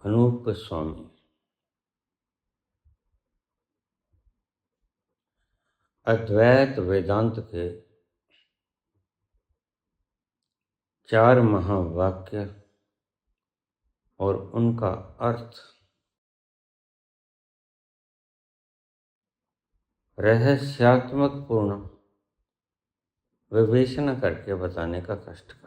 अनूप स्वामी। अद्वैत वेदांत के 4 महावाक्य और उनका अर्थ रहस्यात्मक पूर्ण विवेचना करके बताने का कष्ट करें।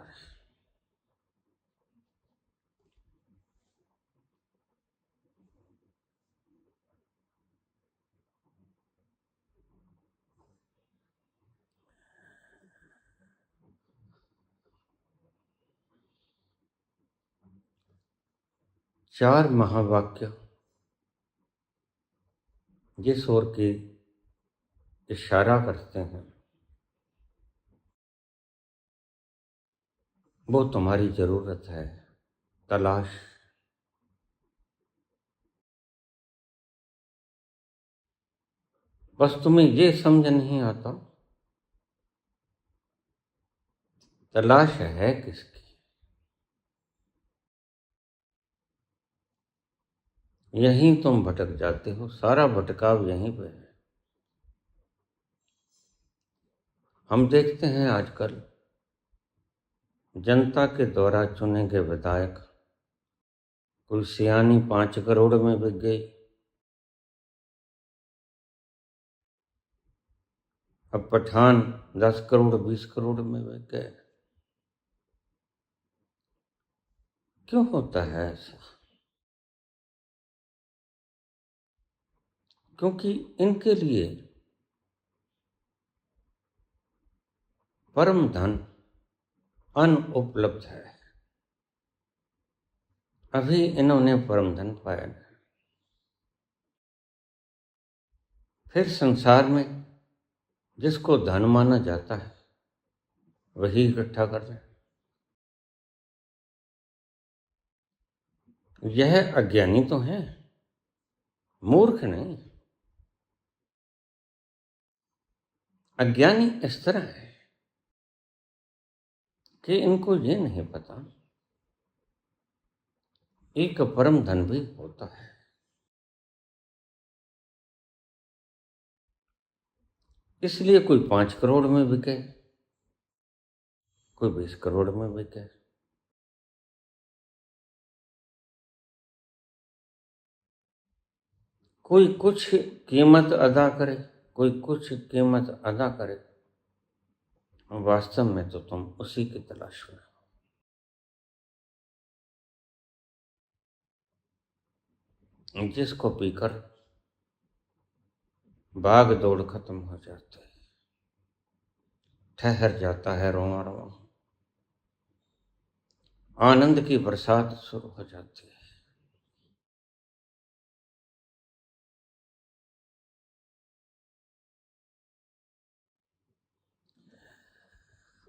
चार महावाक्य जिस ओर की इशारा करते हैं वो तुम्हारी जरूरत है, तलाश। बस तुम्हें ये समझ नहीं आता तलाश है किसकी। यहीं तुम भटक जाते हो, सारा भटकाव यहीं पे है। हम देखते हैं आजकल जनता के द्वारा चुने गए विधायक, कोई सियानी 5 करोड़ में बिक गई, अब पठान 10 करोड़ 20 करोड़ में बिक गए। क्यों होता है ऐसा? क्योंकि इनके लिए परम धन अनुपलब्ध है। अभी इन्होंने परम धन पाया नहीं। फिर संसार में जिसको धन माना जाता है वही इकट्ठा कर रहे हैं। यह अज्ञानी तो है, मूर्ख नहीं। अज्ञानी इस तरह है कि इनको ये नहीं पता एक परम धन भी होता है। इसलिए कोई 5 करोड़ में बिके, कोई 20 करोड़ में बिके। कोई कुछ कीमत अदा करे, कोई कुछ कीमत अदा करे, वास्तव में तो तुम उसी की तलाश में हो जिसको पीकर भाग दौड़ खत्म हो जाती है, ठहर जाता है रोआ रोआ, आनंद की बरसात शुरू हो जाती है।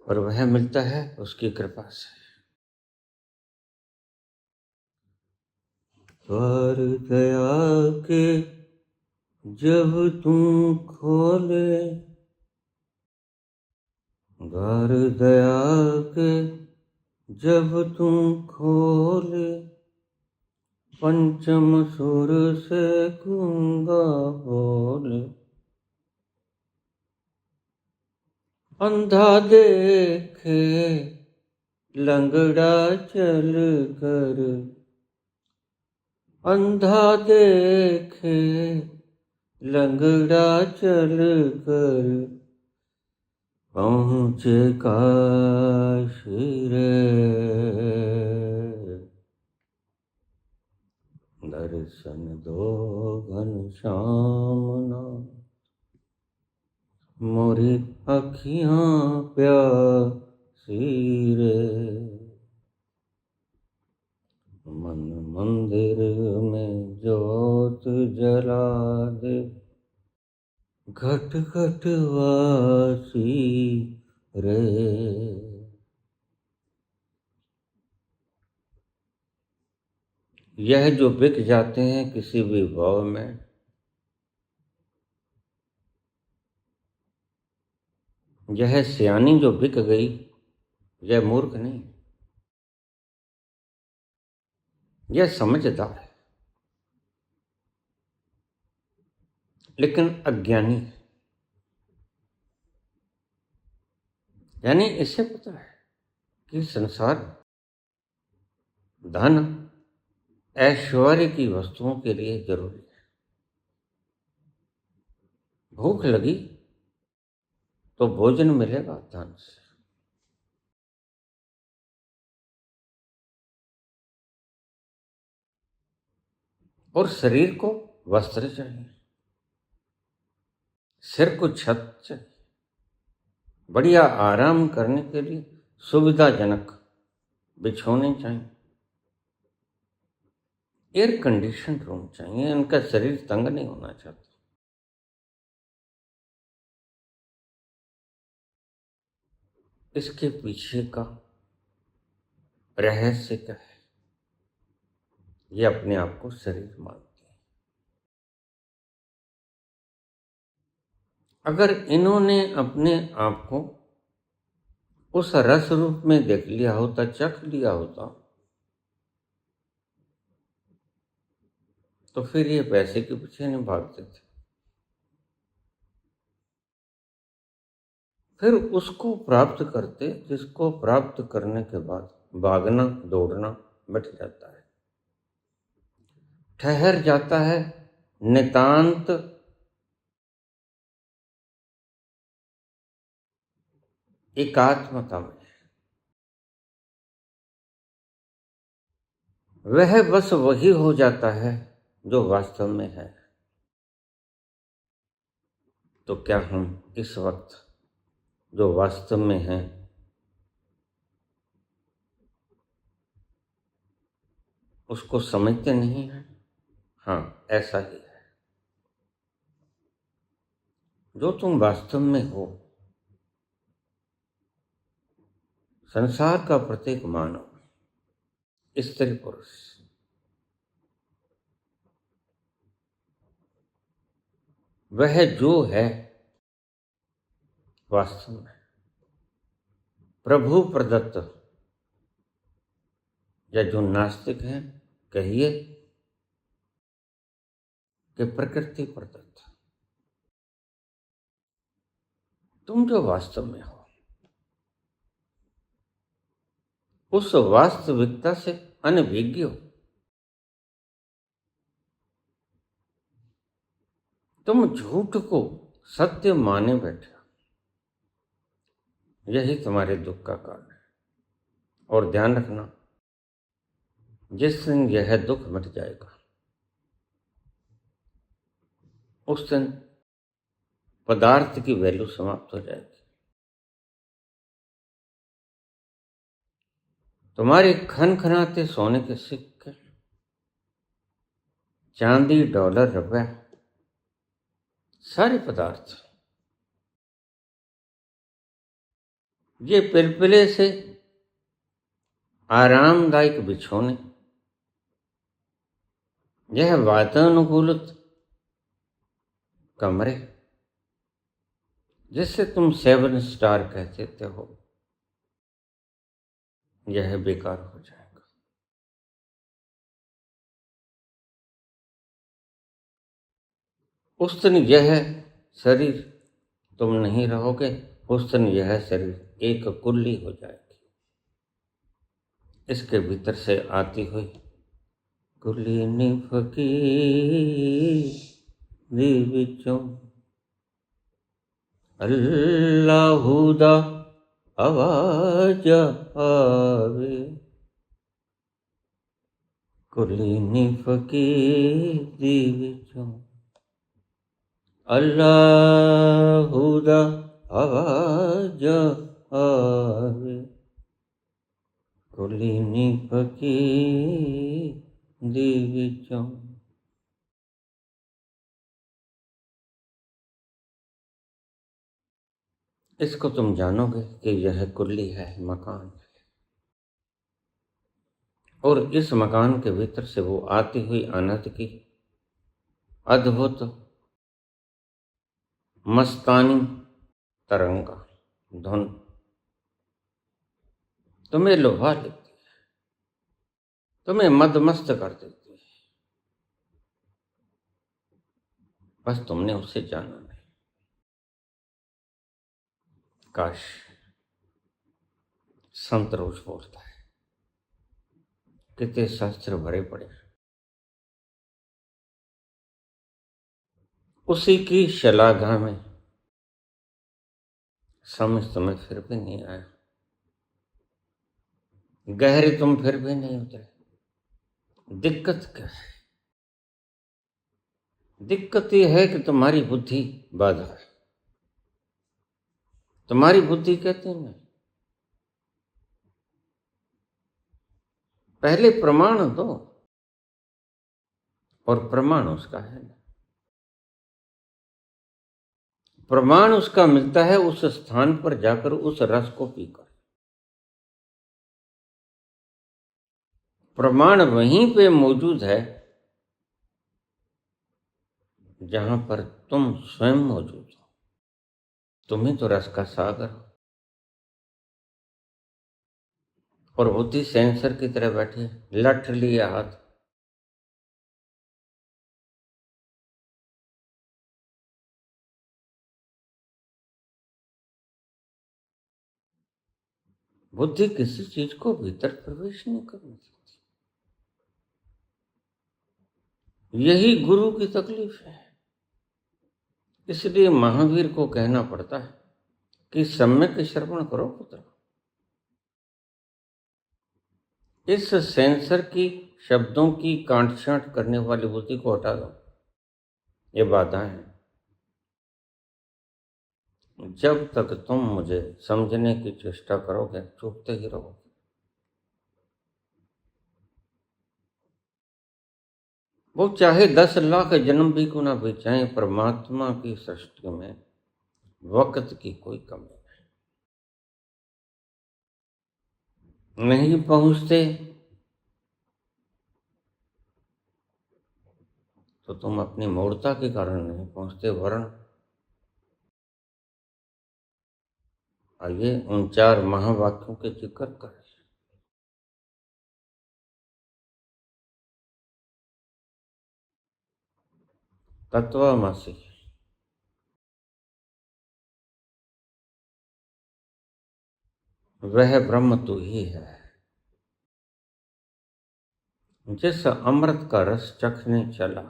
और वह मिलता है उसकी कृपा से। द्वार दया के जब तुम खोले, द्वार दया के जब तुम खोले, पंचम सुर से गूंगा बोले, अंधा देखे लंगड़ा चल कर, अंधा देखे लंगड़ा चल कर, पहुँचे काशी रे, दर्शन दो घनश्याम नाथ, मोरी अखियाँ प्यासी रे, मन मंदिर में जोत जला दे, घट घट वासी रे। यह जो बिक जाते हैं किसी भी भाव में, यह सियानी जो बिक गई, यह मूर्ख नहीं। यह समझदार है लेकिन अज्ञानी है। यानी इसे पता है कि संसार धन ऐश्वर्य की वस्तुओं के लिए जरूरी है। भूख लगी तो भोजन मिलेगा धन से, और शरीर को वस्त्र चाहिए, सिर को छत चाहिए, बढ़िया आराम करने के लिए सुविधाजनक बिछौने चाहिए, एयर कंडीशन रूम चाहिए। उनका शरीर तंग नहीं होना चाहता। इसके पीछे का रहस्य क्या है? ये अपने आप को शरीर मानते हैं। अगर इन्होंने अपने आप को उस रस रूप में देख लिया होता, चख लिया होता, तो फिर ये पैसे के पीछे नहीं भागते थे। फिर उसको प्राप्त करते जिसको प्राप्त करने के बाद भागना दौड़ना मिट जाता है, ठहर जाता है नितांत एकात्मता में। वह बस वही हो जाता है जो वास्तव में है। तो क्या हम इस वक्त जो वास्तव में है उसको समझते नहीं हैं? हाँ, ऐसा ही है। जो तुम वास्तव में हो, संसार का प्रत्येक मानव, स्त्री पुरुष, वह जो है वास्तव में प्रभु प्रदत्त, या जो नास्तिक हैं कहिए कि प्रकृति प्रदत्त। तुम जो वास्तव में हो उस वास्तविकता से अनभिज्ञ हो। तुम झूठ को सत्य माने बैठे हो, यही तुम्हारे दुख का कारण है। और ध्यान रखना, जिस दिन यह दुख मिट जाएगा उस दिन पदार्थ की वैल्यू समाप्त हो जाएगी। तुम्हारे खनखनाते सोने के सिक्के, चांदी, डॉलर, रुपया, सारे पदार्थ ये पिलपिले से आरामदायक बिछौने, यह वातानुकूलित कमरे जिससे तुम 7 स्टार कहते हो, यह बेकार हो जाएगा। उस दिन यह शरीर तुम नहीं रहोगे, उस दिन यह शरीर एक कुल्ली हो जाएगी। इसके भीतर से आती हुई कुल्ली नी फकीर दी विचों अल्लाहुदा आवाज आवे, कुल्ली नी फकीर दी विचों अल्लाहुदा आवाज आवे, कुल्ली नी फकीर दी विचों। इसको तुम जानोगे कि यह कुल्ली है, मकान है, और इस मकान के भीतर से वो आती हुई आनंद की अद्भुत मस्तानी तरंगा धुन तुम्हें लुभा लेती है। तुम्हें मदमस्त कर देती है, बस तुमने उसे जाना नहीं। काश संत रोज बोलता है, कितने शास्त्र भरे पड़े, उसी की शलाघा में समझ तुम्हें फिर भी नहीं आया, गहरे तुम फिर भी नहीं उतरे। दिक्कत क्या है? दिक्कत यह है कि तुम्हारी बुद्धि बाधा है। तुम्हारी बुद्धि कहती नहीं, पहले प्रमाण दो, और प्रमाण उसका है ना। प्रमाण उसका मिलता है उस स्थान पर जाकर, उस रस को पीकर। प्रमाण वहीं पे मौजूद है जहां पर तुम स्वयं मौजूद हो। तुम्ही तो रस का सागर हो, और बुद्धि सेंसर की तरह बैठी है, लठ लिया हाथ। बुद्धि किसी चीज को भीतर प्रवेश नहीं करने देती। यही गुरु की तकलीफ है। इसलिए महावीर को कहना पड़ता है कि सम्यक श्रवण करो पुत्र। इस सेंसर की, शब्दों की कांट-छांट करने वाली बुद्धि को हटा दो। ये बाधाएं हैं। जब तक तुम मुझे समझने की चेष्टा करोगे, चूकते ही रहोगे। वो चाहे 10 लाख जन्म भी क्यों ना बीत जाए, परमात्मा की सृष्टि में वक्त की कोई कमी नहीं पहुंचते तो तुम अपनी मूर्खता के कारण नहीं पहुंचते, वरन आइए उन 4 महावाक्यों के जिक्र करें। तत्वमसि, वह ब्रह्म तू ही है। जिस अमृत का रस चखने चला,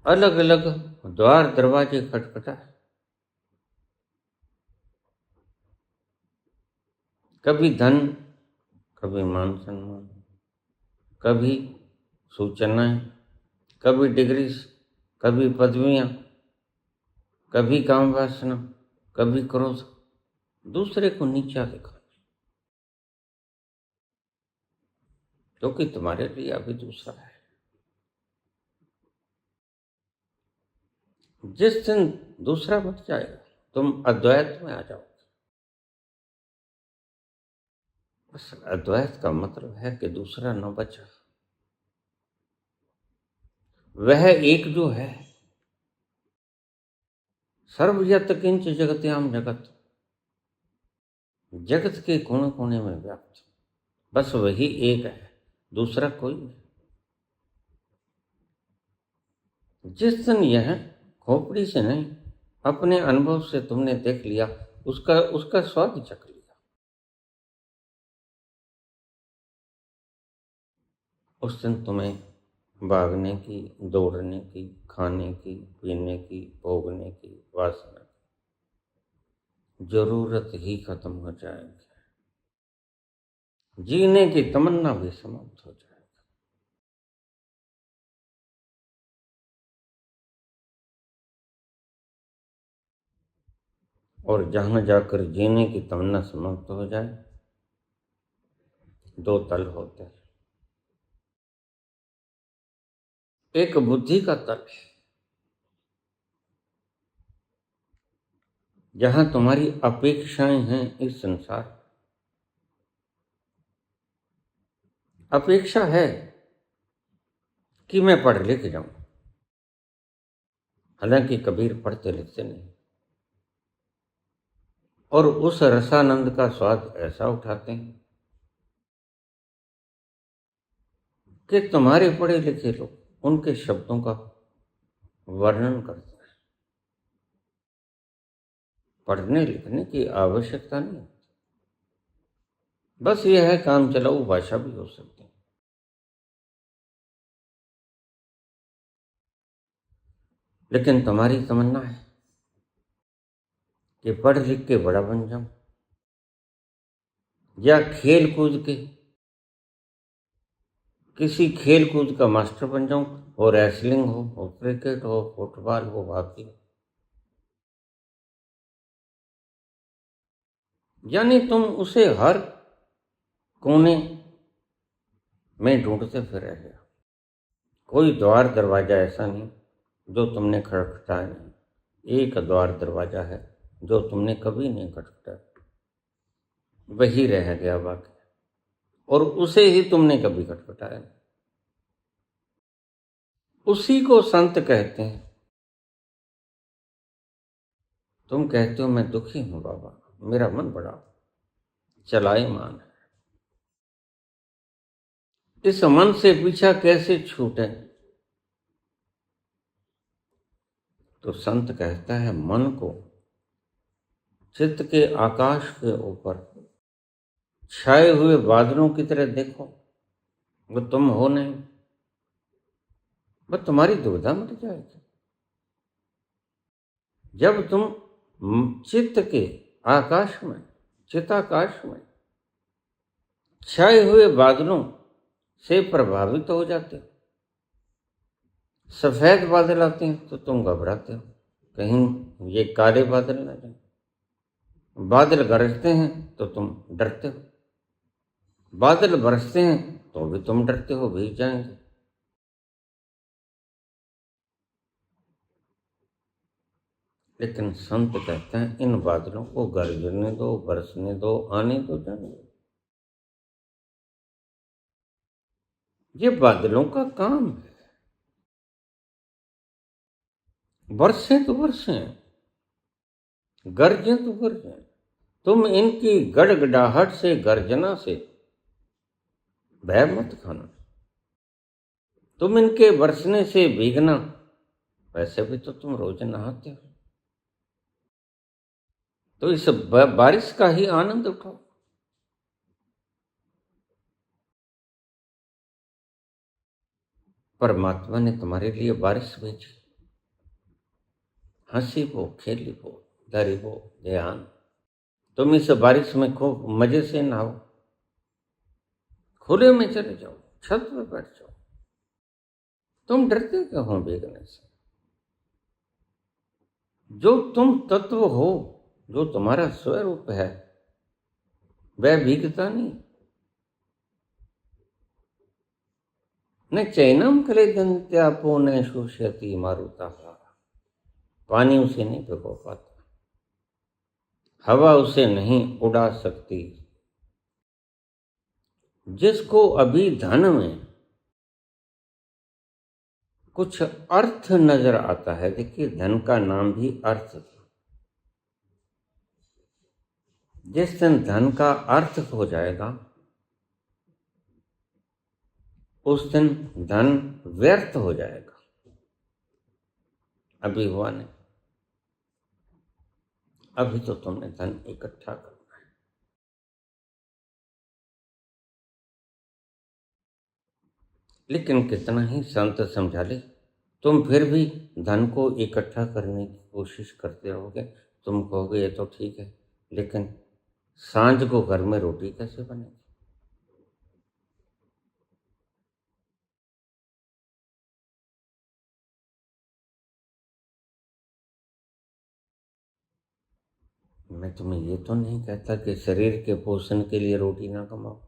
अलग अलग द्वार दरवाजे खटखटाए, कभी धन, कभी मान सम्मान, कभी सूचनाएं, कभी डिग्री, कभी पदवियां, कभी काम वासना, कभी क्रोध, दूसरे को नीचा दिखा, क्योंकि तुम्हारे लिए अभी दूसरा है। जिस दिन दूसरा बच जाएगा, तुम अद्वैत में आ जाओ। बस अद्वैत का मतलब है कि दूसरा न बचा, वह एक जो है। सर्वयत किंच जगत्याम जगत, जगत के कोने कोने में व्याप्त, बस वही एक है, दूसरा कोई नहीं। जिस दिन यह खोपड़ी से नहीं, अपने अनुभव से तुमने देख लिया, उसका उसका स्वाद चख लिया, उस दिन तुम्हें भागने की, दौड़ने की, खाने की, पीने की, भोगने की वासना की जरूरत ही खत्म हो जाएगी। जीने की तमन्ना भी समाप्त हो जाएगी। और जहां जाकर जीने की तमन्ना समाप्त हो जाए, 2 तल होते हैं। एक बुद्धि का तल है, जहां तुम्हारी अपेक्षाएं हैं इस संसार। अपेक्षा है कि मैं पढ़ लिख जाऊं, हालांकि कबीर पढ़ते लिखते नहीं। और उस रसानंद का स्वाद ऐसा उठाते हैं कि तुम्हारे पढ़े लिखे लोग उनके शब्दों का वर्णन करते हैं। पढ़ने लिखने की आवश्यकता नहीं, बस यह है काम चलाऊ भाषा भी हो सकती है। लेकिन तुम्हारी तमन्ना है कि पढ़ लिख के बड़ा बन जाऊं, या खेल कूद के किसी खेल कूद का मास्टर बन जाऊं, हो रेसलिंग हो क्रिकेट हो, फुटबॉल हो, हॉकी हो। यानी तुम उसे हर कोने में ढूंढते फिर रहे हो। कोई द्वार दरवाजा ऐसा नहीं जो तुमने खटखटाया नहीं। एक द्वार दरवाजा है जो तुमने कभी नहीं खटखटाया, वही रह गया बाकी, और उसे ही तुमने कभी खटखटाया नहीं। उसी को संत कहते हैं। तुम कहते हो मैं दुखी हूं बाबा, मेरा मन बड़ा चलायमान है। इस मन से पीछा कैसे छूटे? तो संत कहता है मन को चित्त के आकाश के ऊपर छाए हुए बादलों की तरह देखो। वो तुम हो नहीं, बस तुम्हारी दुविधा मिट जाएगी। जब तुम चित्त के आकाश में, चिताकाश में छाए हुए बादलों से प्रभावित हो जाते हो, सफेद बादल आते हैं तो तुम घबराते हो, कहीं ये काले बादल ना जाए। बादल गरजते हैं तो तुम डरते हो, बादल बरसते हैं तो भी तुम डरते हो, भीग जाएंगे। लेकिन संत कहते हैं इन बादलों को गरजने दो, बरसने दो, आने दो, जाने दो। ये बादलों का काम है, बरसे तो बरसे, गरजे तो गरजे। तुम इनकी गड़गड़ाहट से, गर्जना से भय मत खाना। तुम इनके बरसने से भीगना, वैसे भी तो तुम रोज नहाते हो, तो इस बारिश का ही आनंद उठाओ। परमात्मा ने तुम्हारे लिए बारिश भेजी, हंसी वो, खेली वो, धरी वो ध्यान। तुम इस बारिश में खूब मजे से नहाओ, खुले में चले जाओ, छत पर बैठ जाओ। तुम डरते क्यों हो भीगने से? जो तुम तत्व हो, जो तुम्हारा स्वरूप है, वह भीगता नहीं। न चैनम क्लेदन्त्यापो न शुष्यति मारुता। पानी उसे नहीं भिगो पाता, हवा उसे नहीं उड़ा सकती। जिसको अभी धन में कुछ अर्थ नजर आता है, देखिए धन का नाम भी अर्थ था। जिस दिन धन का अर्थ हो जाएगा, उस दिन धन व्यर्थ हो जाएगा। अभी हुआ नहीं, अभी तो तुमने धन इकट्ठा करना है। लेकिन कितना ही संत समझा ले, तुम फिर भी धन को इकट्ठा करने की कोशिश करते रहोगे। तुम कहोगे ये तो ठीक है, लेकिन सांझ को घर में रोटी कैसे बनेगी? मैं तुम्हें ये तो नहीं कहता कि शरीर के पोषण के लिए रोटी ना कमाओ।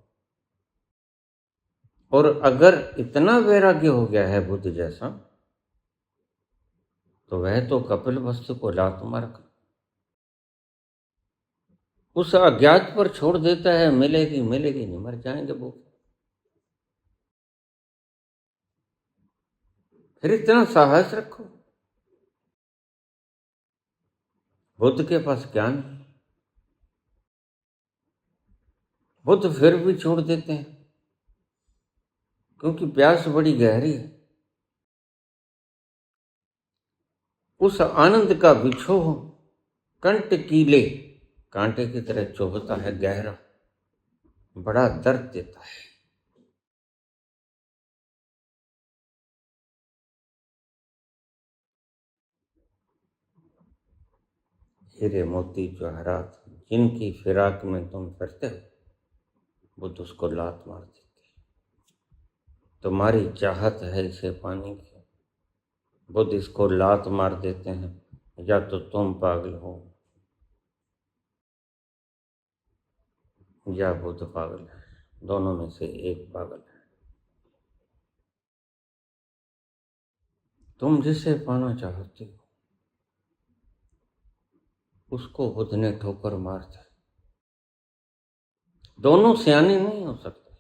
और अगर इतना वैराग्य हो गया है बुद्ध जैसा, तो वह तो कपिल वस्तु को लात मार उस अज्ञात पर छोड़ देता है। मिलेगी मिलेगी नहीं, मर जाएंगे वो। फिर इतना साहस रखो। बुद्ध के पास ज्ञान है, वो तो फिर भी छोड़ देते हैं, क्योंकि प्यास बड़ी गहरी है। उस आनंद का बिछोह कंठ कीले कांटे की तरह चुभता है, गहरा, बड़ा दर्द देता है। हीरे मोती जवाहरात जिनकी फिराक में तुम फिरते हो, बुद्ध उसको लात मार देते हैं। तुम्हारी चाहत है इसे पाने की, बुद्ध इसको लात मार देते हैं। या तो तुम पागल हो या बुद्ध पागल है, दोनों में से एक पागल है। तुम जिसे पाना चाहते हो उसको बुद्ध ने ठोकर मार दी। दोनों सियाने नहीं हो सकते,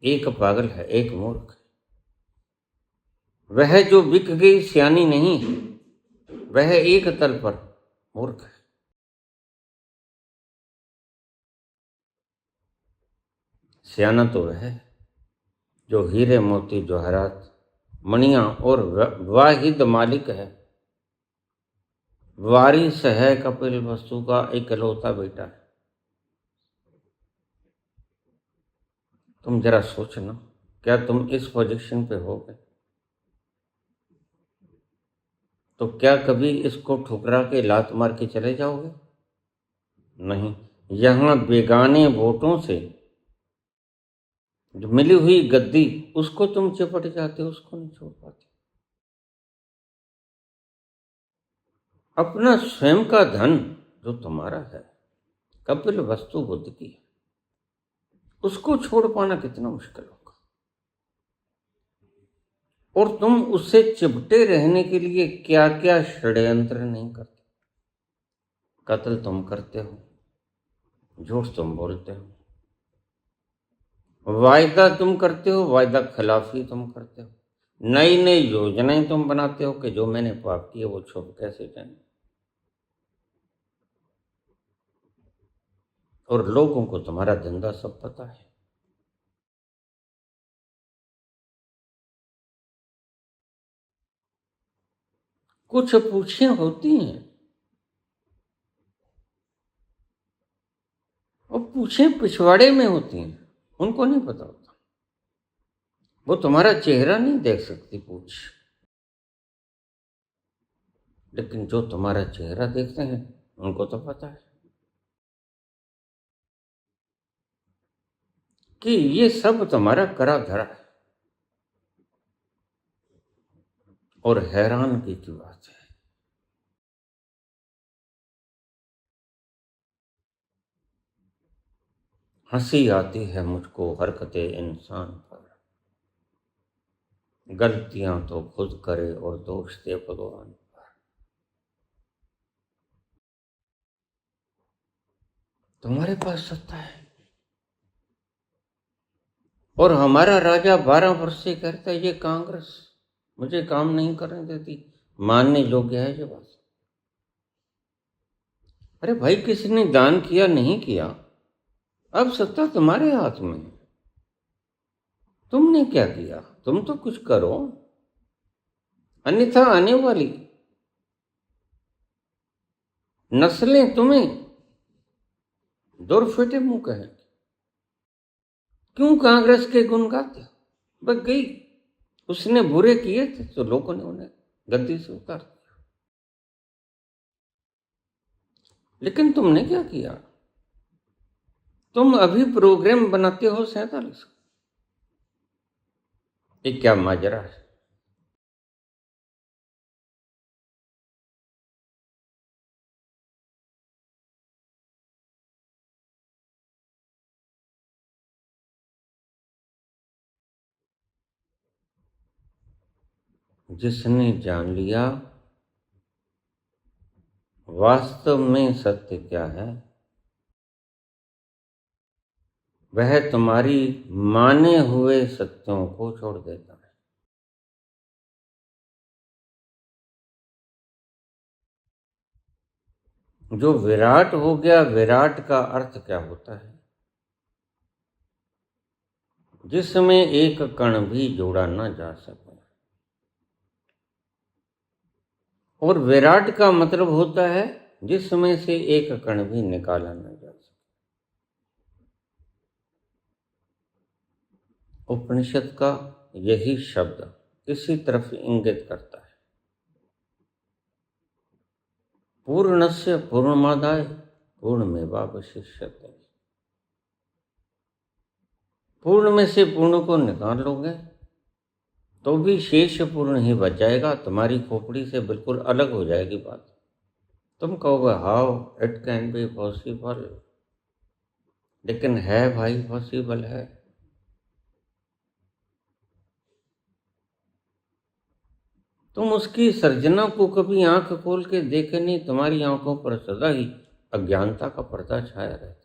एक पागल है एक मूर्ख है। वह जो बिक गई सियानी नहीं है, वह एक तल पर मूर्ख है। सियाना तो वह है जो हीरे मोती जवाहरात मणियां और वाहिद मालिक है, वारिस है कपिल वस्तु का इकलौता बेटा है। तुम जरा सोचना, क्या तुम इस पोजीशन पे होगे तो क्या कभी इसको ठुकरा के लात मार के चले जाओगे? नहीं, यहां बेगाने वोटों से जो मिली हुई गद्दी, उसको तुम चिपट जाते हो, उसको नहीं छोड़ पाते। अपना स्वयं का धन जो तुम्हारा है, कपिल वस्तु बुद्ध की है, उसको छोड़ पाना कितना मुश्किल होगा। और तुम उससे चिपटे रहने के लिए क्या क्या षड्यंत्र नहीं करते। कत्ल तुम करते हो, झूठ तुम बोलते हो, वायदा तुम करते हो, वायदा खिलाफी तुम करते हो, नई नई योजनाएं तुम बनाते हो कि जो मैंने पाप किए वो छुप कैसे जाए। और लोगों को तुम्हारा धंधा सब पता है। कुछ पूछें होती हैं और पूछें पिछवाड़े में होती हैं, उनको नहीं पता होता। वो तुम्हारा चेहरा नहीं देख सकती पूछ, लेकिन जो तुम्हारा चेहरा देखते हैं उनको तो पता है कि ये सब तुम्हारा करा धरा है। और हैरान की बात है, हंसी आती है मुझको हरकते इंसान पर, गलतियां तो खुद करे और दोष दे भगवान पर। तुम्हारे पास सत्ता है और हमारा राजा 12 वर्ष से कहता है ये कांग्रेस मुझे काम नहीं करने देती। मानने योग्य है ये बात। अरे भाई, किसी ने दान किया नहीं किया, अब सत्ता तुम्हारे हाथ में है। तुमने क्या किया? तुम तो कुछ करो, अन्यथा आने वाली नस्लें तुम्हें दुर्फिटे मुंह कहें। क्यों कांग्रेस के गुण गाते हो? बस गई, उसने बुरे किए थे तो लोगों ने उन्हें गद्दी से उतार दिया। लेकिन तुमने क्या किया? तुम अभी प्रोग्राम बनाते हो 47। ये क्या माजरा है? जिसने जान लिया वास्तव में सत्य क्या है, वह तुम्हारी माने हुए सत्यों को छोड़ देता है। जो विराट हो गया, विराट का अर्थ क्या होता है? जिसमें एक कण भी जोड़ा न जा सके। और विराट का मतलब होता है जिसमें से एक कण भी निकाला न जा सके। उपनिषद का यही शब्द इसी तरफ इंगित करता है। पूर्णस्य पूर्णमादाय पूर्णमेवावशिष्यते। पूर्ण में से पूर्ण को निकाल लोगे तो भी शेष पूर्ण ही बच जाएगा, तुम्हारी खोपड़ी से बिल्कुल अलग हो जाएगी बात। तुम कहोगे how it can be possible, लेकिन है भाई, पॉसिबल है। तुम उसकी सर्जना को कभी आंख खोल के देखे नहीं, तुम्हारी आंखों पर सदा ही अज्ञानता का पर्दा छाया रहता है।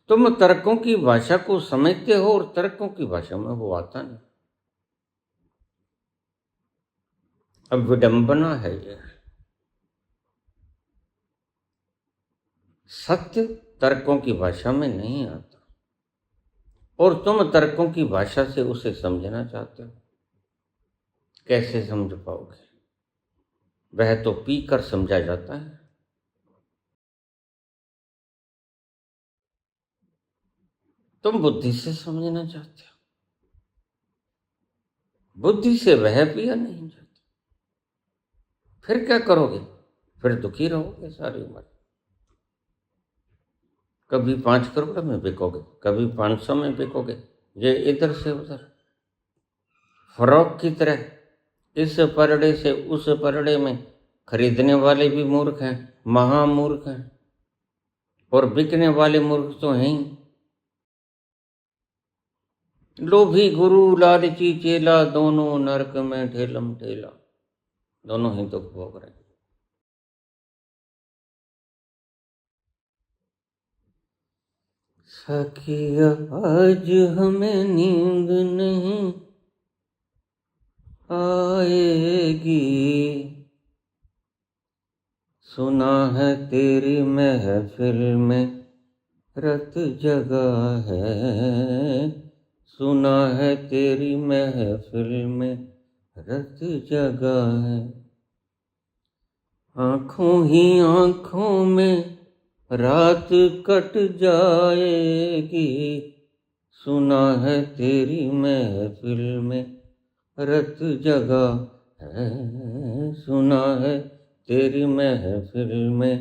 तुम तर्कों की भाषा को समझते हो और तर्कों की भाषा में वो आता नहीं। अब विडंबना है ये। सत्य तर्कों की भाषा में नहीं आता और तुम तर्कों की भाषा से उसे समझना चाहते हो। कैसे समझ पाओगे? वह तो पी कर समझा जाता है। तुम बुद्धि से समझना चाहते हो, बुद्धि से वह पिया नहीं जाता। फिर क्या करोगे? फिर दुखी रहोगे सारी उम्र। कभी 5 करोड़ में बिकोगे, कभी 500 में बिकोगे, ये इधर से उधर फ्रॉक की तरह इस परड़े से उस परड़े में। खरीदने वाले भी मूर्ख हैं, महामूर्ख हैं, और बिकने वाले मूर्ख तो हैं ही। लोभी गुरु लालची चेला, दोनों नरक में ठेलम ठेला, दोनों ही दुख भोग रहे हैं। सखिया आज हमें नींद नहीं आएगी, सुना है तेरी महफिल में रत जगा है, सुना है तेरी महफिल में रत जगा है। आंखों ही आंखों में रात कट जाएगी, सुना है तेरी महफिल में रत जगा है, सुना है तेरी महफिल में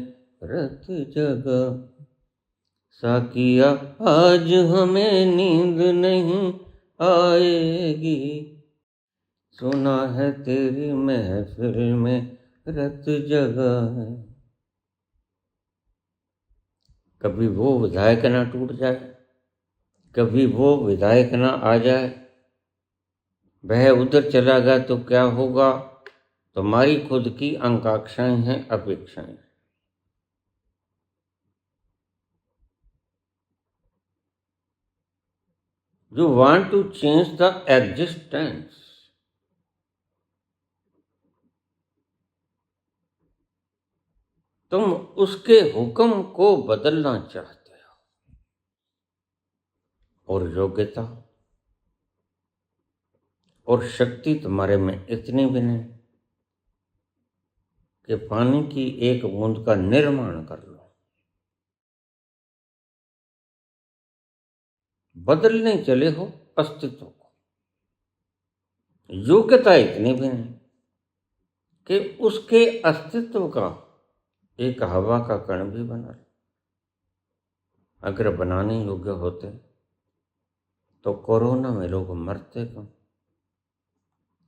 रत जगा। साकिया आज हमें नींद नहीं आएगी, सुना है तेरी महफिल में रत जगा है। कभी वो विधायक ना टूट जाए, कभी वो विधायक ना आ जाए, वह उधर चला गया तो क्या होगा? तुम्हारी खुद की आकांक्षाएं हैं, अपेक्षाएं। You want to change the existence. तुम उसके हुक्म को बदलना चाहते हो, और योग्यता और शक्ति तुम्हारे में इतनी भी नहीं कि पानी की एक बूंद का निर्माण कर लो। बदलने चले हो अस्तित्व को। योग्यता इतनी भी नहीं कि उसके अस्तित्व का एक हवा का कण भी बना लो। अगर बनाने योग्य होते तो कोरोना में लोग मरते क्यों?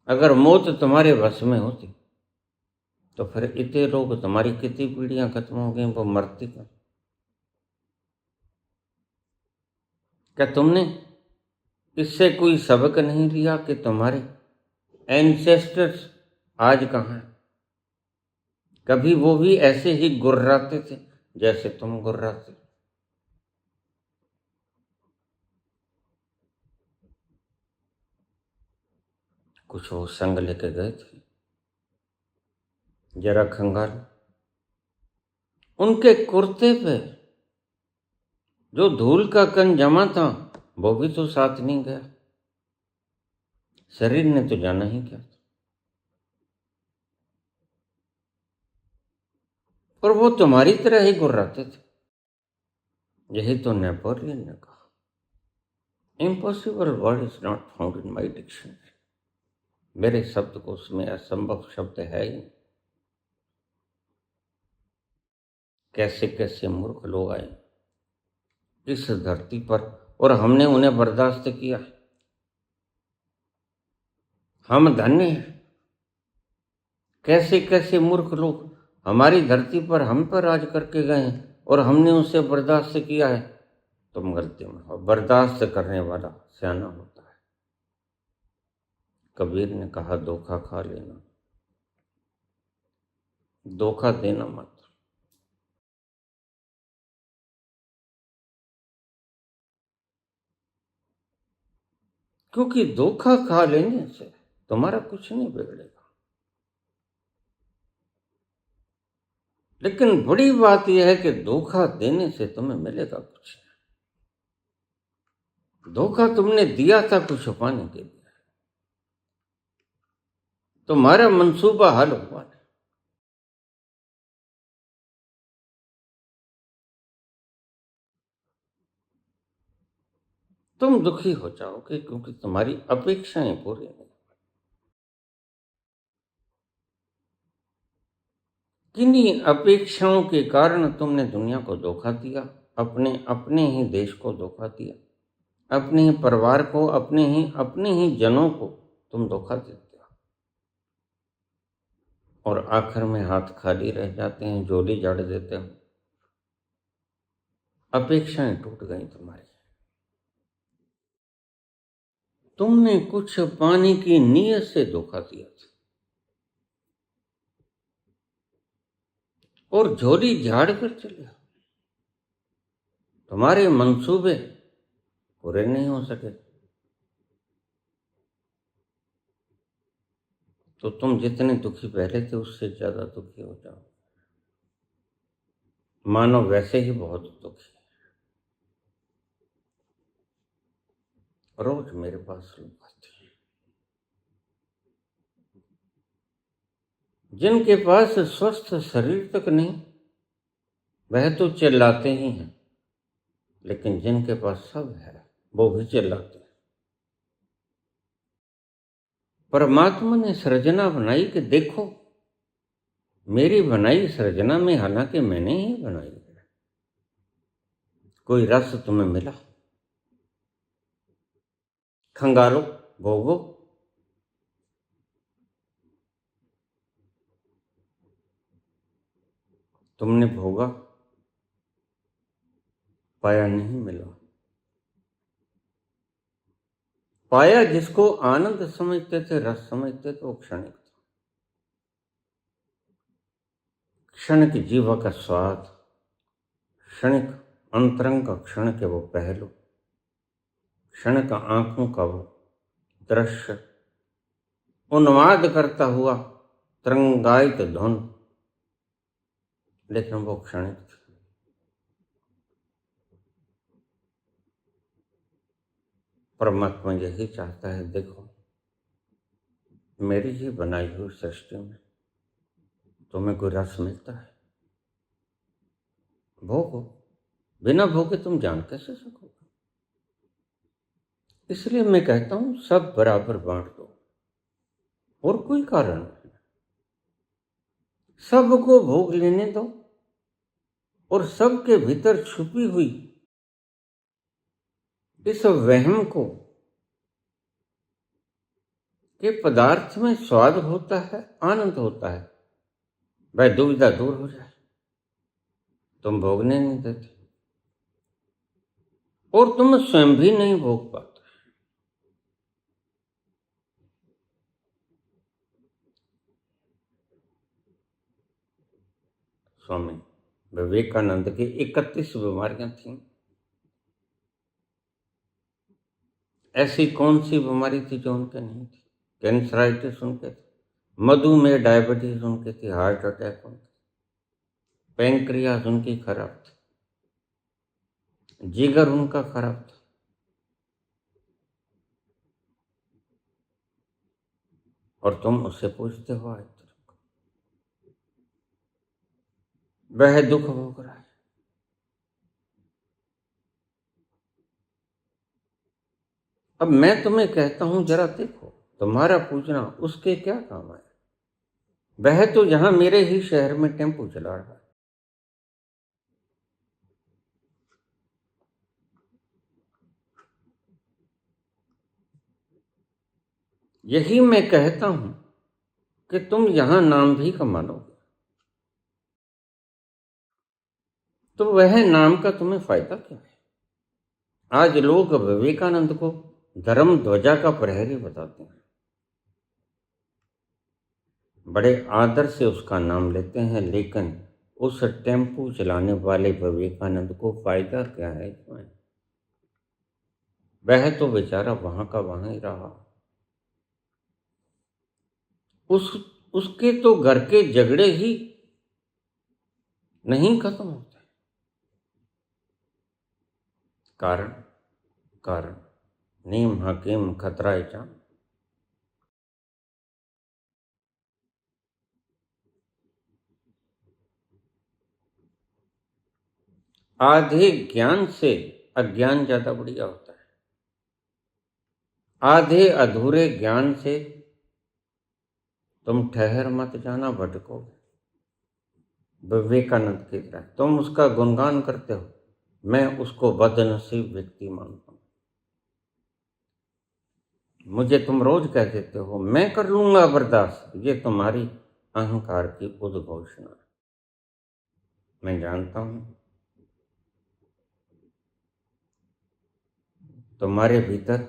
अगर मौत तुम्हारे वश में होती तो फिर इतने लोग, तुम्हारी कितनी पीढ़ियां खत्म हो गई, वो मरती क्यों? क्या तुमने इससे कोई सबक नहीं लिया कि तुम्हारे एंसेस्टर्स आज कहाँ हैं? कभी वो भी ऐसे ही गुर्राते थे जैसे तुम गुर्राते। कुछ वो संग लेके गए थे, जरा खंगालो। उनके कुर्ते पे जो धूल का कण जमा था वो भी तो साथ नहीं गया। शरीर ने तो जाना ही क्या था। और वो तुम्हारी तरह ही गुर्राते थे। यही तो नेपोलियन ने कहा, impossible word is not found in my dictionary. मेरे शब्दकोश में असंभव शब्द है ही। कैसे कैसे मूर्ख लोग आए इस धरती पर और हमने उन्हें बर्दाश्त किया। हम धन्य हैं। कैसे कैसे मूर्ख लोग हमारी धरती पर हम पर राज करके गए हैं और हमने उसे बर्दाश्त किया है। तुम गलती में हो। बर्दाश्त करने वाला सियाना होता है। कबीर ने कहा, धोखा खा लेना, धोखा देना मत। क्योंकि धोखा खा लेने से तुम्हारा कुछ नहीं बिगड़ेगा। लेकिन बड़ी बात यह है कि धोखा देने से तुम्हें मिलेगा कुछ नहीं। धोखा तुमने दिया था कुछ छुपाने के लिए। तुम्हारा मंसूबा हल हुआ नहीं। तुम दुखी हो जाओगे क्योंकि तुम्हारी अपेक्षाएं पूरी नहीं। किन्हीं अपेक्षाओं के कारण तुमने दुनिया को धोखा दिया, अपने ही देश को धोखा दिया, अपने ही परिवार को, अपने ही जनों को तुम धोखा देते हो। और आखिर में हाथ खाली रह जाते हैं, झोली झाड़ देते हो। अपेक्षाएं टूट गई तुम्हारी। तुमने कुछ पाने की नीयत से धोखा दिया था और झोली झाड़ कर चले। तुम्हारे मंसूबे पूरे नहीं हो सके तो तुम जितने दुखी पहले थे उससे ज्यादा दुखी हो जाओ। मानो वैसे ही बहुत दुखी। रोज मेरे पास लोग आते हैं जिनके पास स्वस्थ शरीर तक नहीं, वह तो चिल्लाते ही हैं। लेकिन जिनके पास सब है वो भी चिल्लाते हैं। परमात्मा ने सृजना बनाई कि देखो मेरी बनाई सृजना में, हालांकि मैंने ही बनाई है। कोई रस तुम्हें मिला, खंगालो, भोगो। तुमने भोगा, पाया नहीं मिला। पाया जिसको आनंद समझते थे, रस समझते थे, वो क्षणिक था। क्षणिक जीवा का स्वाद, क्षणिक अंतरंग का क्षण के वो पहलू, क्षण का आंखों का वो दृश्य, उन्माद करता हुआ तरंगायित धुन। लेकिन वो क्षणिक थी। परमात्मा यही चाहता है, देखो मेरी ही बनाई हुई सृष्टि में तुम्हें कोई रस मिलता है, भोगो। बिना भोगे तुम जान कैसे सकोगे। इसलिए मैं कहता हूं सब बराबर बांट दो, और कोई कारण नहीं। सबको भोग लेने दो और सबके भीतर छुपी हुई इस वहम को कि पदार्थ में स्वाद होता है, आनंद होता है, वह दुविधा दूर हो जाए। तुम भोगने नहीं देते और तुम स्वयं भी नहीं भोग पाते। स्वामी विवेकानंद की 31 बीमारियां थीं। ऐसी कौन सी बीमारी थी जो उनके नहीं थी? कैंसराइटिस उनके थे, मधुमेह डायबिटीज उनके थी, हार्ट अटैक उनके, पैंक्रियाज उनकी खराब थी, जिगर उनका खराब था, और तुम उससे पूछते हो आज तक वह दुख भोग रहा है। अब मैं तुम्हें कहता हूं जरा देखो, तुम्हारा पूछना उसके क्या काम है? वह तो यहां मेरे ही शहर में टेम्पो चला रहा है। यही मैं कहता हूं कि तुम यहां नाम भी कमा लोगे, तो वह नाम का तुम्हें फायदा क्या है? आज लोग विवेकानंद को धर्म ध्वजा का प्रहरी बताते हैं, बड़े आदर से उसका नाम लेते हैं, लेकिन उस टेम्पो चलाने वाले विवेकानंद को फायदा क्या है इसमें? वह तो बेचारा वहां का वहां ही रहा। उस उसके तो घर के झगड़े ही नहीं खत्म होते। कारण कारण नीम हकीम खतरा जान। आधे ज्ञान से अज्ञान ज्यादा बढ़िया होता है। आधे अधूरे ज्ञान से तुम ठहर मत जाना, भटकोगे। विवेकानंद की तरह तुम उसका गुणगान करते हो, मैं उसको बदनसीब व्यक्ति मानता हूं। मुझे तुम रोज कह देते हो मैं कर लूंगा बर्दाश्त, ये तुम्हारी अहंकार की उद्घोषणा। मैं जानता हूं तुम्हारे भीतर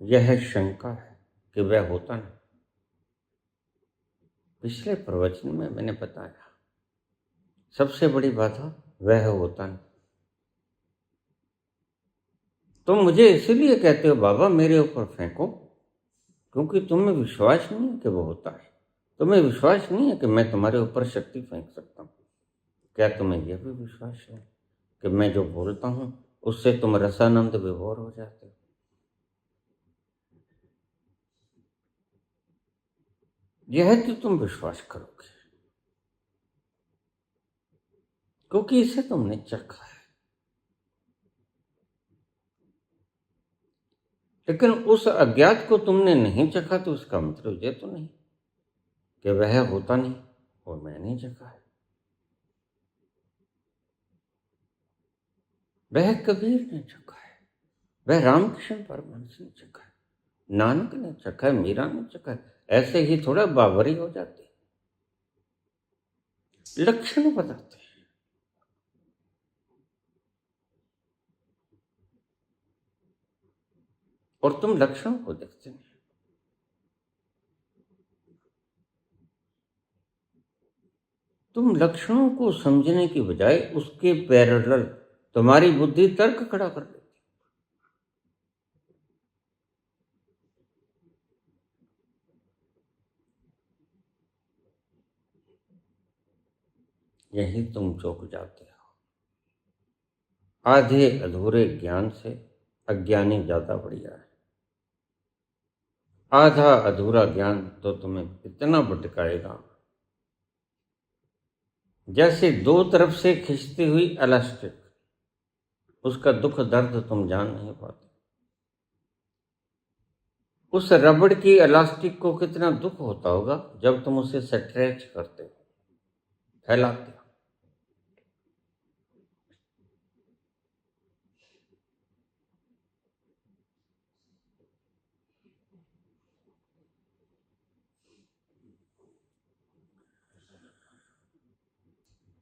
यह शंका है कि वह होता नहीं। पिछले प्रवचन में मैंने बताया सबसे बड़ी बाधा वह होता नहीं। तुम मुझे इसीलिए कहते हो बाबा मेरे ऊपर फेंको, क्योंकि तुम्हें विश्वास नहीं है कि वो होता है। तुम्हें विश्वास नहीं है कि मैं तुम्हारे ऊपर शक्ति फेंक सकता हूँ। क्या तुम्हें यह भी विश्वास है कि मैं जो बोलता हूँ उससे तुम रसानंद विभोर हो जाते हो? यह तो तुम विश्वास करोगे क्योंकि इसे तुमने चखा है। लेकिन उस अज्ञात को तुमने नहीं चखा तो उसका मतलब ये तो नहीं कि वह होता नहीं और मैंने चखा है। वह कबीर ने चखा है, वह रामकृष्ण परमहंस ने चखा है, नानक ने चखा है, मीरा ने चखा है। ऐसे ही थोड़ा बावरी हो जाते, लक्षण बताते हैं। और तुम लक्षणों को देखते नहीं। तुम लक्षणों को समझने की बजाय उसके पैरेलल तुम्हारी बुद्धि तर्क खड़ा कर देती। यही तुम चौक जाते हो। आधे अधूरे ज्ञान से अज्ञानी ज्यादा बढ़िया है। आधा अधूरा ज्ञान तो तुम्हें इतना भटकाएगा जैसे दो तरफ से खिंचती हुई इलास्टिक। उसका दुख दर्द तुम जान नहीं पाते। उस रबड़ की इलास्टिक को कितना दुख होता होगा जब तुम उसे स्ट्रेच करते हो, फैलाते हो।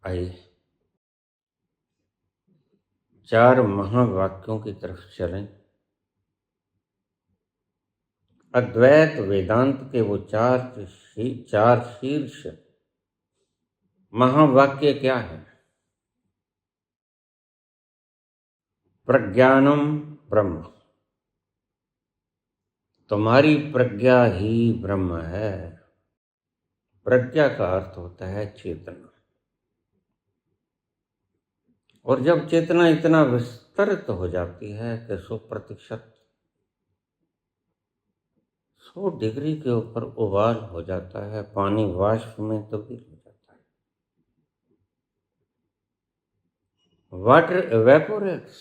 आइए 4 महावाक्यों की तरफ चलें। अद्वैत वेदांत के वो चार शीर्ष महावाक्य क्या है? प्रज्ञानम ब्रह्म, तुम्हारी प्रज्ञा ही ब्रह्म है। प्रज्ञा का अर्थ होता है चेतना। और जब चेतना इतना विस्तृत हो जाती है कि 100%, 100 डिग्री के ऊपर उबाल हो जाता है, पानी वाष्प में तब्दील हो जाता है, वाटर एवेपोरेट्स।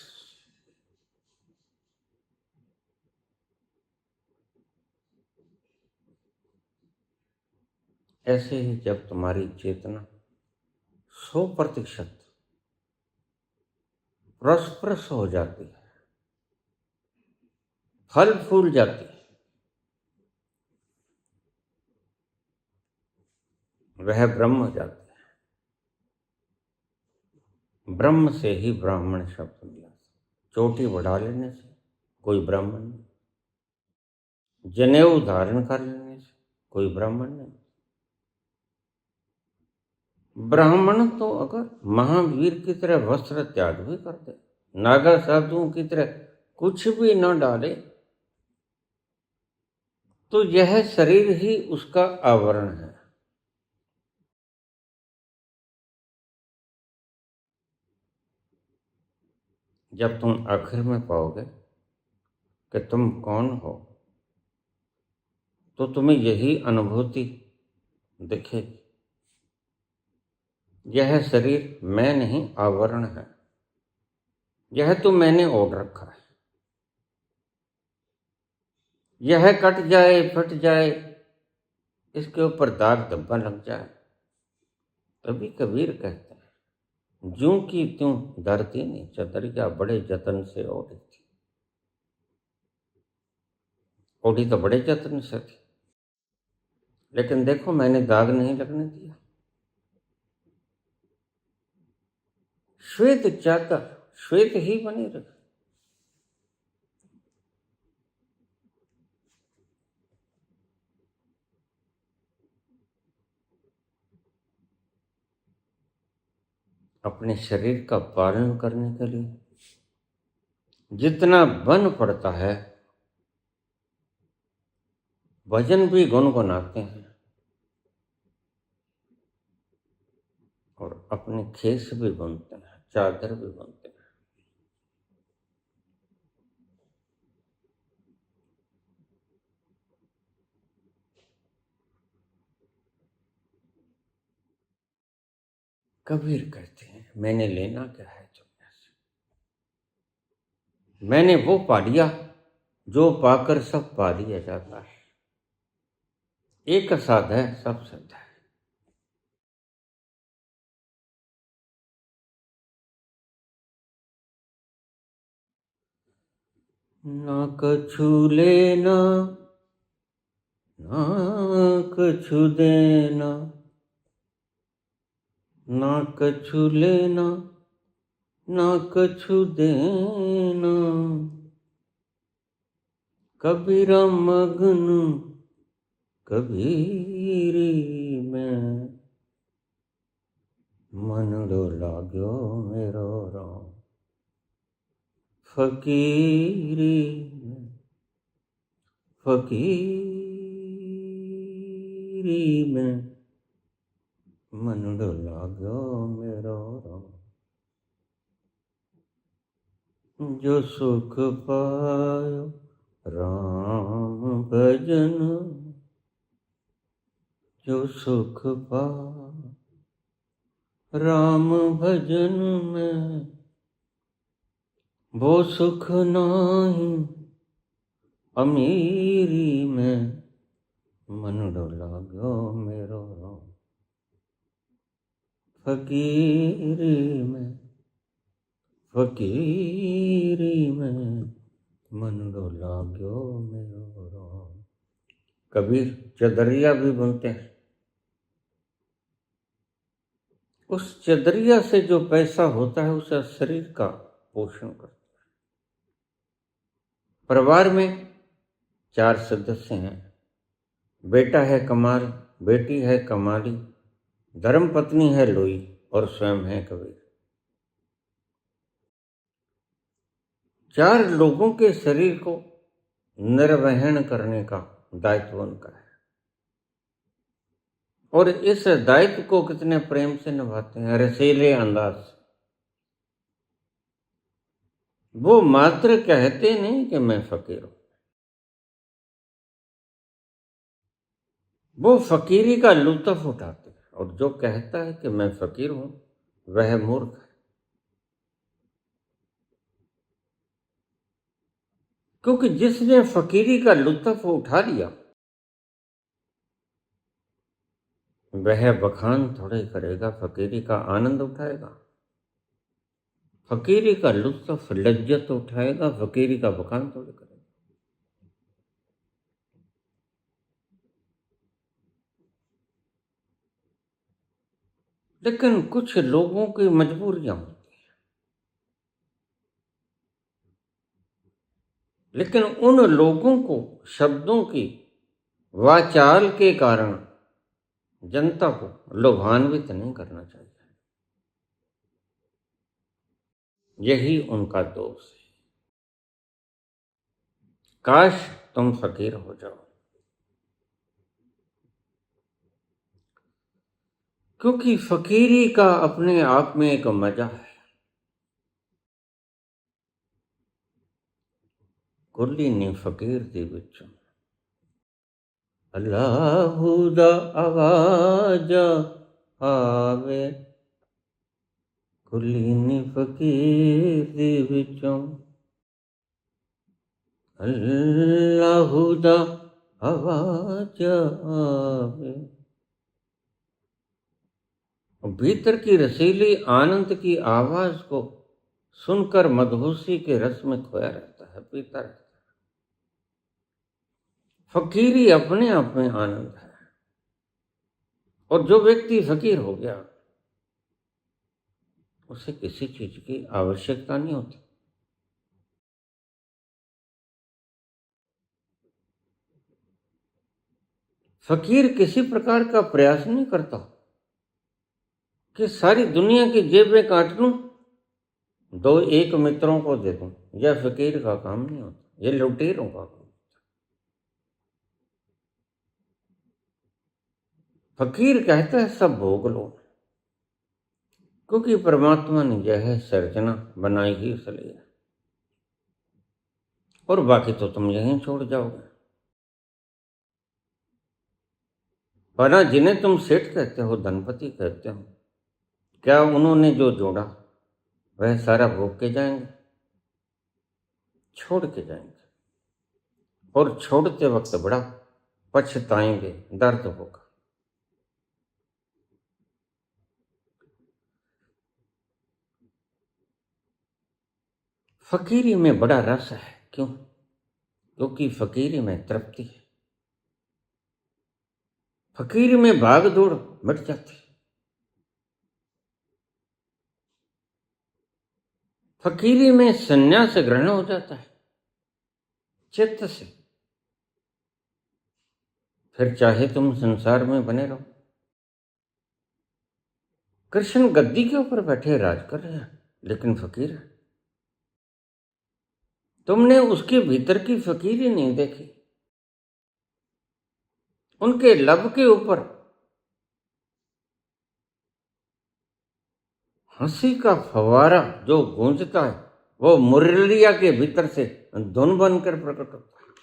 ऐसे ही जब तुम्हारी चेतना 100% प्रॉस्परस हो जाती है, फल फूल जाती है, वह ब्रह्म हो जाती है। ब्रह्म से ही ब्राह्मण शब्द मिला। चोटी बढ़ा लेने से कोई ब्राह्मण नहीं, जनेऊ धारण कर लेने से कोई ब्राह्मण नहीं। ब्राह्मण तो अगर महावीर की तरह वस्त्र त्याग भी कर दे, नागा साधुओं की तरह कुछ भी न डाले, तो यह शरीर ही उसका आवरण है। जब तुम आखिर में पाओगे कि तुम कौन हो, तो तुम्हें यही अनुभूति दिखेगी, यह शरीर मैं नहीं, आवरण है। यह तो मैंने ओढ़ रखा है। यह कट जाए, फट जाए, इसके ऊपर दाग धब्बा लग जाए, तभी कबीर कहते हैं, ज्यों की त्यों धरती ने चदरिया बड़े जतन से ओढ़ी थी। ओढ़ी तो बड़े जतन से थी, लेकिन देखो मैंने दाग नहीं लगने दिया। श्वेत चादर श्वेत ही बनी रही। अपने शरीर का पालन करने के लिए जितना बन पड़ता है, भजन भी गुनगुनाते हैं और अपने खेस भी बुनते हैं, चादर भी बुनते हैं। कबीर कहते हैं, मैंने लेना क्या है दुनिया से, मैंने वो पा लिया जो पाकर सब पा लिया जाता है। एक साध है, सब सिद्ध है। ना कछु लेना, ना कछु देना, ना कछु लेना, ना कछु देना, कबीरा मगन कबीरी में, मन डोला गयो मेरो राम फकीरी में, फकीरी में, मन डोला गयो मेरो राम। जो सुख पायो राम भजन, जो सुख पायो राम भजन में, वो सुख नाही अमीरी में, मन डोला गयो मेरो राम फकीरी में, फकीरी में, मन डोला गयो मेरो राम। कबीर चदरिया भी बुनते हैं। उस चदरिया से जो पैसा होता है उसे शरीर का पोषण करता है। परिवार में 4 सदस्य हैं, बेटा है कमाल, बेटी है कमाली, धर्म पत्नी है लोई और स्वयं है कबीर। 4 लोगों के शरीर को निर्वहन करने का दायित्व उनका है। और इस दायित्व को कितने प्रेम से निभाते हैं, रसीले अंदाज से। वो मात्र कहते नहीं कि मैं फकीर हूं, वो फकीरी का लुत्फ उठाते हैं। और जो कहता है कि मैं फकीर हूं वह मूर्ख है, क्योंकि जिसने फकीरी का लुत्फ उठा लिया वह बखान थोड़े करेगा, फकीरी का आनंद उठाएगा, फकीरी का लुत्फ लज्जत उठाएगा, फकीरी का बखान थोड़े करेगा। लेकिन कुछ लोगों की मजबूरियां होती हैं, लेकिन उन लोगों को शब्दों की वाचाल के कारण जनता को लोभान्वित नहीं करना चाहिए। यही उनका दोष है। काश तुम फकीर हो जाओ, क्योंकि फकीरी का अपने आप में एक मजा है। कुल्ली ने फकीर दी विचों अल्लाहू दा आवाज आवे, कुल्ली ने फकीर दी विचों अल्लाहू दा आवाज आवे। भीतर की रसीली आनंद की आवाज को सुनकर मदहोशी के रस में खोया रहता है, पीता रहता है। फकीरी अपने आप में आनंद है, और जो व्यक्ति फकीर हो गया उसे किसी चीज की आवश्यकता नहीं होती। फकीर किसी प्रकार का प्रयास नहीं करता कि सारी दुनिया की जेबें काट लूं, दो एक मित्रों को दे दूं। यह फकीर का काम नहीं होता, यह लुटेरों का काम। फकीर कहता है सब भोग लो, क्योंकि परमात्मा ने यह है सर्जना बनाई ही इसलिए, और बाकी तो तुम यहीं छोड़ जाओगे। पर जिन्हें तुम सेठ कहते हो, धनपति कहते हो, क्या उन्होंने जो जोड़ा वह सारा भोग के जाएंगे? छोड़ के जाएंगे, और छोड़ते वक्त बड़ा पछताएंगे, दर्द होगा। फकीरी में बड़ा रस है। क्यों? क्योंकि फकीरी में तृप्ति है, फकीरी में भाग दौड़ मिट जाती है, फकीरी में संन्यास ग्रहण हो जाता है चित्त से। फिर चाहे तुम संसार में बने रहो। कृष्ण गद्दी के ऊपर बैठे राज कर रहे हैं, लेकिन फकीर है। तुमने उसके भीतर की फकीरी नहीं देखी। उनके लब के ऊपर हंसी का फवारा जो गूंजता है वो मुरलिया के भीतर से धुन बनकर प्रकट होता है।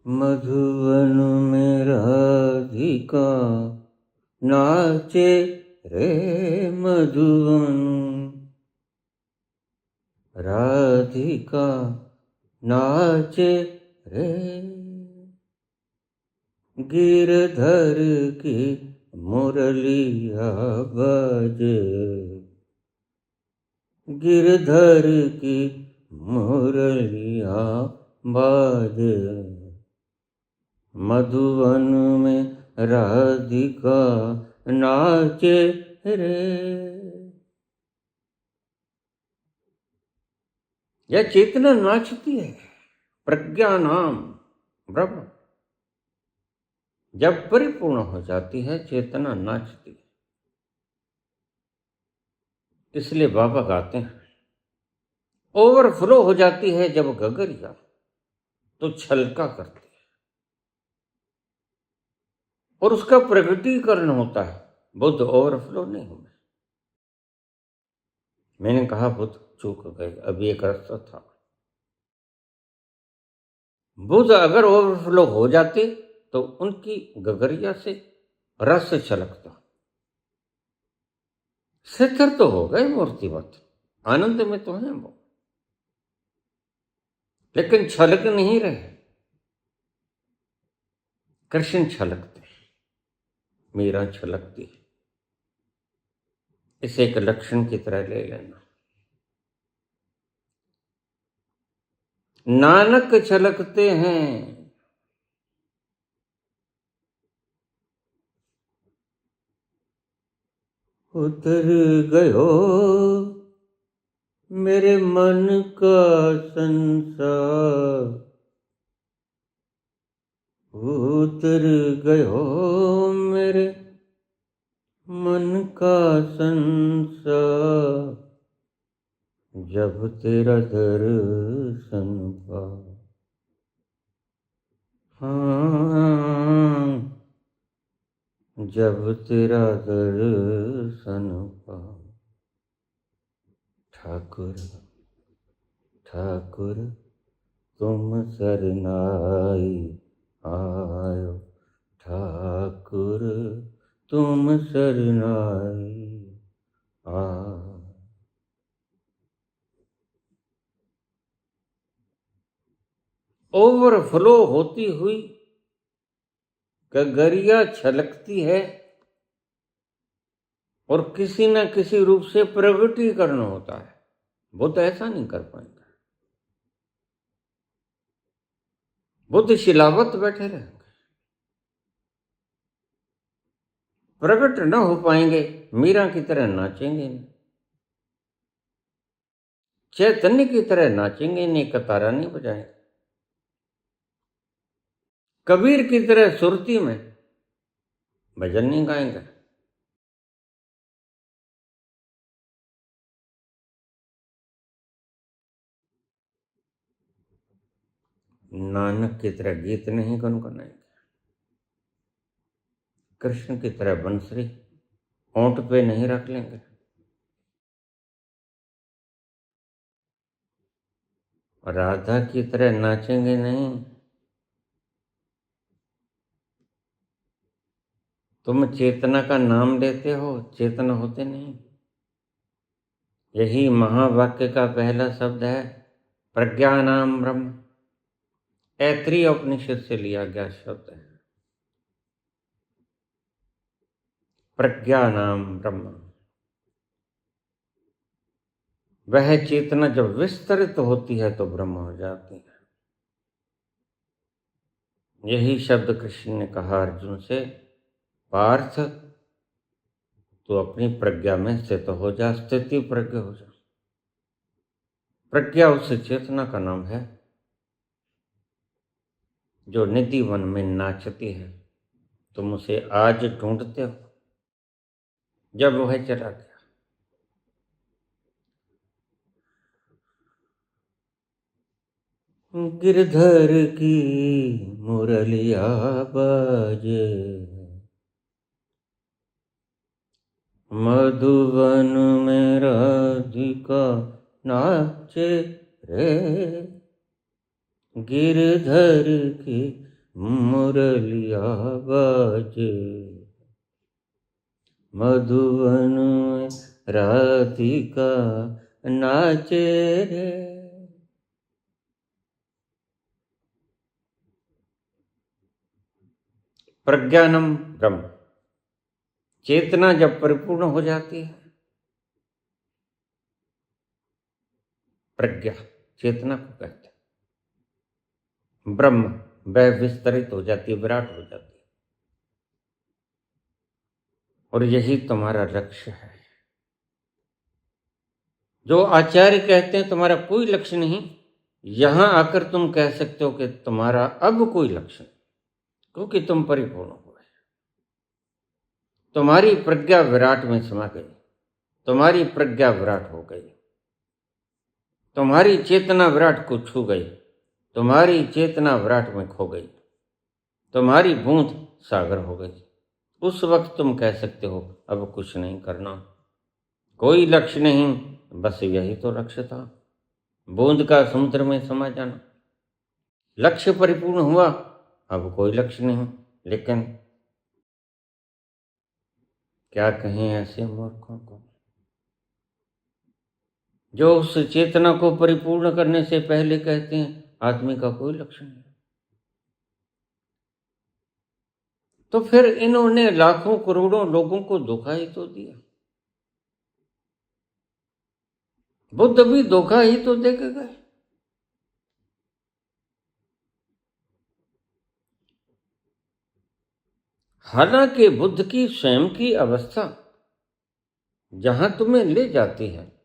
मधुवन में राधिका नाचे रे, मधुवन राधिका नाचे रे, गिरधर की मुरलिया बजे, गिरधर की मुरलिया बाजे, मधुवन में राधिका नाचे रे। यह चेतना नाचती है। प्रज्ञा नाम ब्रह्म जब परिपूर्ण हो जाती है, चेतना नाचती है। इसलिए बाबा गाते हैं ओवरफ्लो हो जाती है जब गगरिया, तो छलका करती है और उसका प्रगटीकरण होता है। बुद्ध ओवरफ्लो नहीं हुए। मैंने कहा बुद्ध चूक गए, अभी एक रास्ता था। बुद्ध अगर ओवरफ्लो हो जाते तो उनकी गगरिया से रस छलकता। शिथिर तो हो गए मूर्तिवत, आनंद में तो है वो, लेकिन छलक नहीं रहे। कृष्ण छलकते, मीरा छलकती है। इसे एक लक्षण की तरह ले लेना। नानक छलकते हैं। उतर गयो मेरे मन का संसार, उतर गयो मेरे मन का संसार, जब तेरा दर्शन पाया। हाँ, जब तेरा दर्शन पाया। ठाकुर ठाकुर तुम सरनाई आयो, ठाकुर तुम सरनाई आयो। ओवरफ्लो होती हुई गगरिया छलकती है और किसी न किसी रूप से प्रगटीकरण होता है। बुद्ध ऐसा नहीं कर पाएंगे। बुद्ध शिलावत बैठे रहेंगे, प्रकट न हो पाएंगे, मीरा की तरह नाचेंगे नहीं, चैतन्य की तरह नाचेंगे नहीं, कतारा नहीं बजाएंगे, कबीर की तरह सुरती में भजन नहीं गाएंगे। नानक की तरह गीत नहीं गुनगुनाएंगे। कृष्ण की तरह बंसरी होंठ पे नहीं रख लेंगे। राधा की तरह नाचेंगे नहीं। तुम चेतना का नाम लेते हो, चेतन होते नहीं। यही महावाक्य का पहला शब्द है, प्रज्ञानाम ब्रह्म। ऐत्रेय उपनिषद से लिया गया शब्द है, प्रज्ञानाम ब्रह्म। वह चेतना जब विस्तृत होती है तो ब्रह्म हो जाती है। यही शब्द कृष्ण ने कहा अर्जुन से, पार्थ तो अपनी प्रज्ञा में स्थित हो जा, स्थिति प्रज्ञा हो जा। प्रज्ञा उस चेतना का नाम है जो निधि वन में नाचती है। तुम उसे आज ढूंढते हो, जब वह चला गया। गिरधर की मुरलिया बाजे, मधुवन में राधिका नाचे रे। गिरधर की मुरलिया बाजे, मधुवन में राधिका नाचे रे। प्रज्ञानम ब्रह्म। चेतना जब परिपूर्ण हो जाती है, प्रज्ञा चेतना को कहते हैं, ब्रह्म वह विस्तरित हो जाती है, विराट हो जाती है। और यही तुम्हारा लक्ष्य है। जो आचार्य कहते हैं तुम्हारा कोई लक्ष्य नहीं, यहां आकर तुम कह सकते हो कि तुम्हारा अब कोई लक्ष्य नहीं, क्योंकि तुम परिपूर्ण हो गए। तुम्हारी प्रज्ञा विराट में समा गई, तुम्हारी प्रज्ञा विराट हो गई। तुम्हारी चेतना विराट को छू गई, तुम्हारी चेतना विराट में खो गई, तुम्हारी बूंद सागर हो गई। उस वक्त तुम कह सकते हो अब कुछ नहीं करना, कोई लक्ष्य नहीं, बस यही तो लक्ष्य था, बूंद का समुद्र में समा जाना। लक्ष्य परिपूर्ण हुआ, अब कोई लक्ष्य नहीं। लेकिन क्या कहें ऐसे मूर्खों को जो उस चेतना को परिपूर्ण करने से पहले कहते हैं आदमी का कोई लक्ष्य नहीं। तो फिर इन्होंने लाखों करोड़ों लोगों को धोखा ही तो दिया। बुद्ध भी धोखा ही तो दे के गए। हालांकि बुद्ध की स्वयं की अवस्था जहां तुम्हें ले जाती है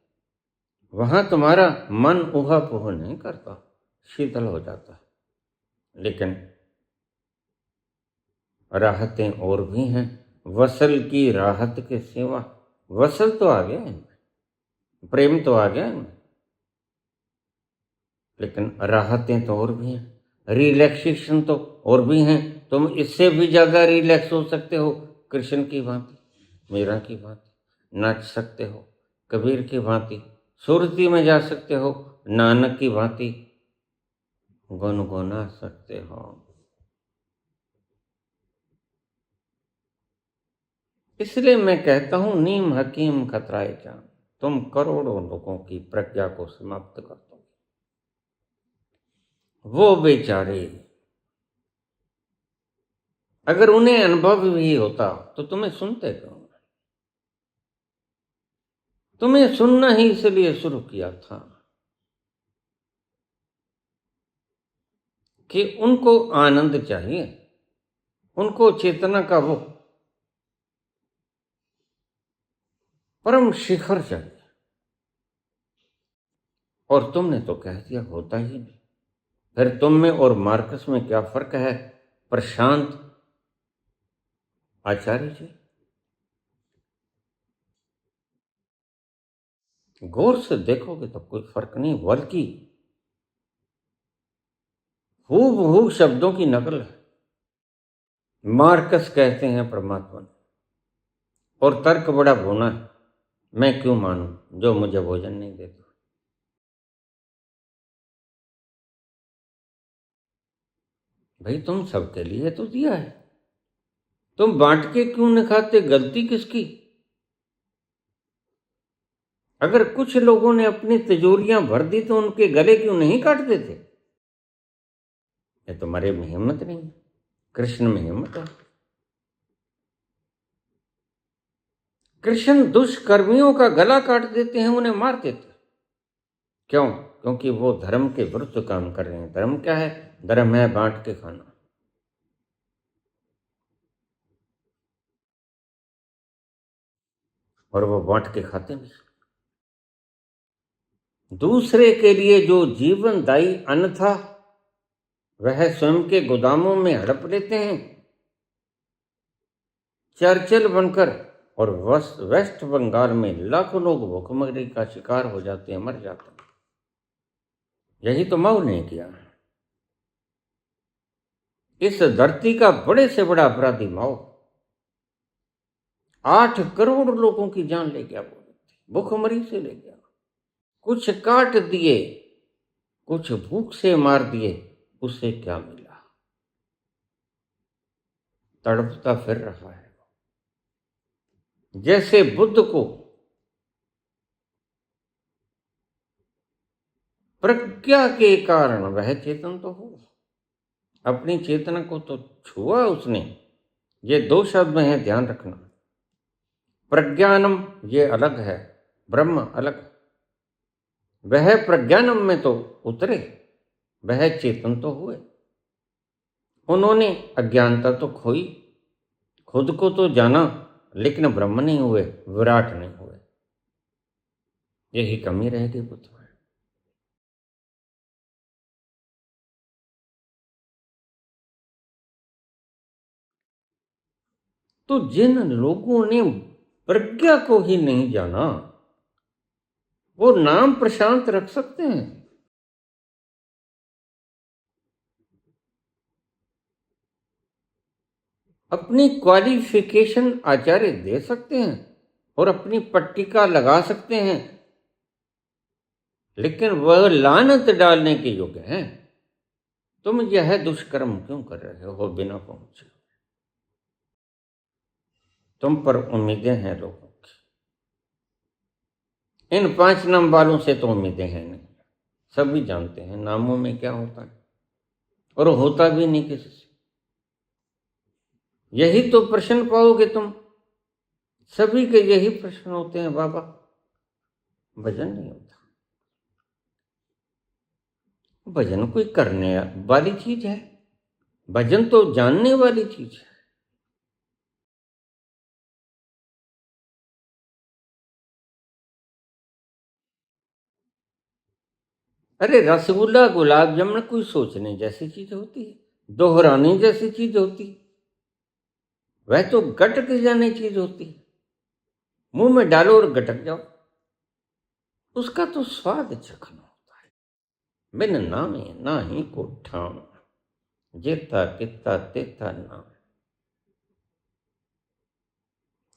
वहां तुम्हारा मन ऊहा-पोह नहीं करता, शीतल हो जाता है। लेकिन राहतें और भी हैं। वसल की राहत के सिवा, वसल तो आ गया इनमें, प्रेम तो आ गया इनमें, लेकिन राहतें तो और भी हैं, रिलैक्सेशन तो और भी हैं। तुम इससे भी ज्यादा रिलैक्स हो सकते हो, कृष्ण की भांति, मीरा की भांति नाच सकते हो, कबीर की भांति सुरती में जा सकते हो, नानक की भांति गुनगुना सकते हो। इसलिए मैं कहता हूं नीम हकीम खतराए जान, तुम करोड़ों लोगों की प्रज्ञा को समाप्त कर दो। वो बेचारे, अगर उन्हें अनुभव भी होता तो तुम्हें सुनते क्यों? तुम्हें सुनना ही इसलिए शुरू किया था कि उनको आनंद चाहिए, उनको चेतना का वो परम शिखर चाहिए। और तुमने तो कह दिया होता ही नहीं। फिर तुम में और मार्कस में क्या फर्क है प्रशांत आचार्य जी? गौर से देखोगे तो कोई फर्क नहीं, बल्कि हूबहू शब्दों की नकल है। मार्कस कहते हैं परमात्मा ने, और तर्क बड़ा भोना है, मैं क्यों मानूं जो मुझे भोजन नहीं देता। भाई तुम सबके लिए तो दिया है, तुम बांट के क्यों नहीं खाते? गलती किसकी? अगर कुछ लोगों ने अपनी तिजोरियां भर दी तो उनके गले क्यों नहीं काट देते? ये तुम्हारे में हिम्मत नहीं है, कृष्ण में हिम्मत है। कृष्ण दुष्कर्मियों का गला काट देते हैं, उन्हें मार देते हैं। क्यों? क्योंकि वो धर्म के विरुद्ध काम कर रहे हैं। धर्म क्या है? धर्म है बांट के खाना। और वो बांट के खाते नहीं। दूसरे के लिए जो जीवनदायी अन्न था वह स्वयं के गोदामों में हड़प लेते हैं, चर्चिल बनकर। और वेस्ट बंगाल में लाखों लोग भूखमरी का शिकार हो जाते हैं, मर जाते हैं। यही तो माओ ने किया। इस धरती का बड़े से बड़ा अपराधी माओ 8 करोड़ लोगों की जान ले गया, वो भूखमरी से ले गया। कुछ काट दिए, कुछ भूख से मार दिए, उसे क्या मिला? तड़पता फिर रहा है। जैसे बुद्ध को प्रज्ञा के कारण वह चेतन तो हुआ, अपनी चेतना को तो छुआ उसने। ये 2 शब्द है, ध्यान रखना। प्रज्ञानम ये अलग है, ब्रह्म अलग। वह प्रज्ञानम में तो उतरे, वह चेतन तो हुए। उन्होंने अज्ञानता तो खोई, खुद को तो जाना, लेकिन ब्रह्म नहीं हुए, विराट नहीं हुए। यही कमी रहेगी बुद्ध में। तो जिन लोगों ने प्रज्ञा को ही नहीं जाना वो नाम प्रशांत रख सकते हैं। अपनी क्वालिफिकेशन आचार्य दे सकते हैं और अपनी पट्टिका लगा सकते हैं, लेकिन वह लानत डालने के योग्य हैं। तुम यह दुष्कर्म क्यों कर रहे हो बिना पहुंचे? तुम पर उम्मीदें हैं लोगों की, इन 5 नाम वालों से तो उम्मीदें हैं नहीं। सभी जानते हैं नामों में क्या होता है, और होता भी नहीं किसी से। यही तो प्रश्न पाओगे तुम, सभी के यही प्रश्न होते हैं, बाबा भजन नहीं होता। भजन कोई करने वाली चीज है, भजन तो जानने वाली चीज है। अरे रसगुल्ला गुलाब जामुन कोई सोचने जैसी चीज होती है, दोहराने जैसी चीज होती है? वह तो गटक जाने चीज होती है, मुंह में डालो और गटक जाओ। उसका तो स्वाद चखना होता है। बिन नामे नाही को ठाम, जेता किता तेता नाम।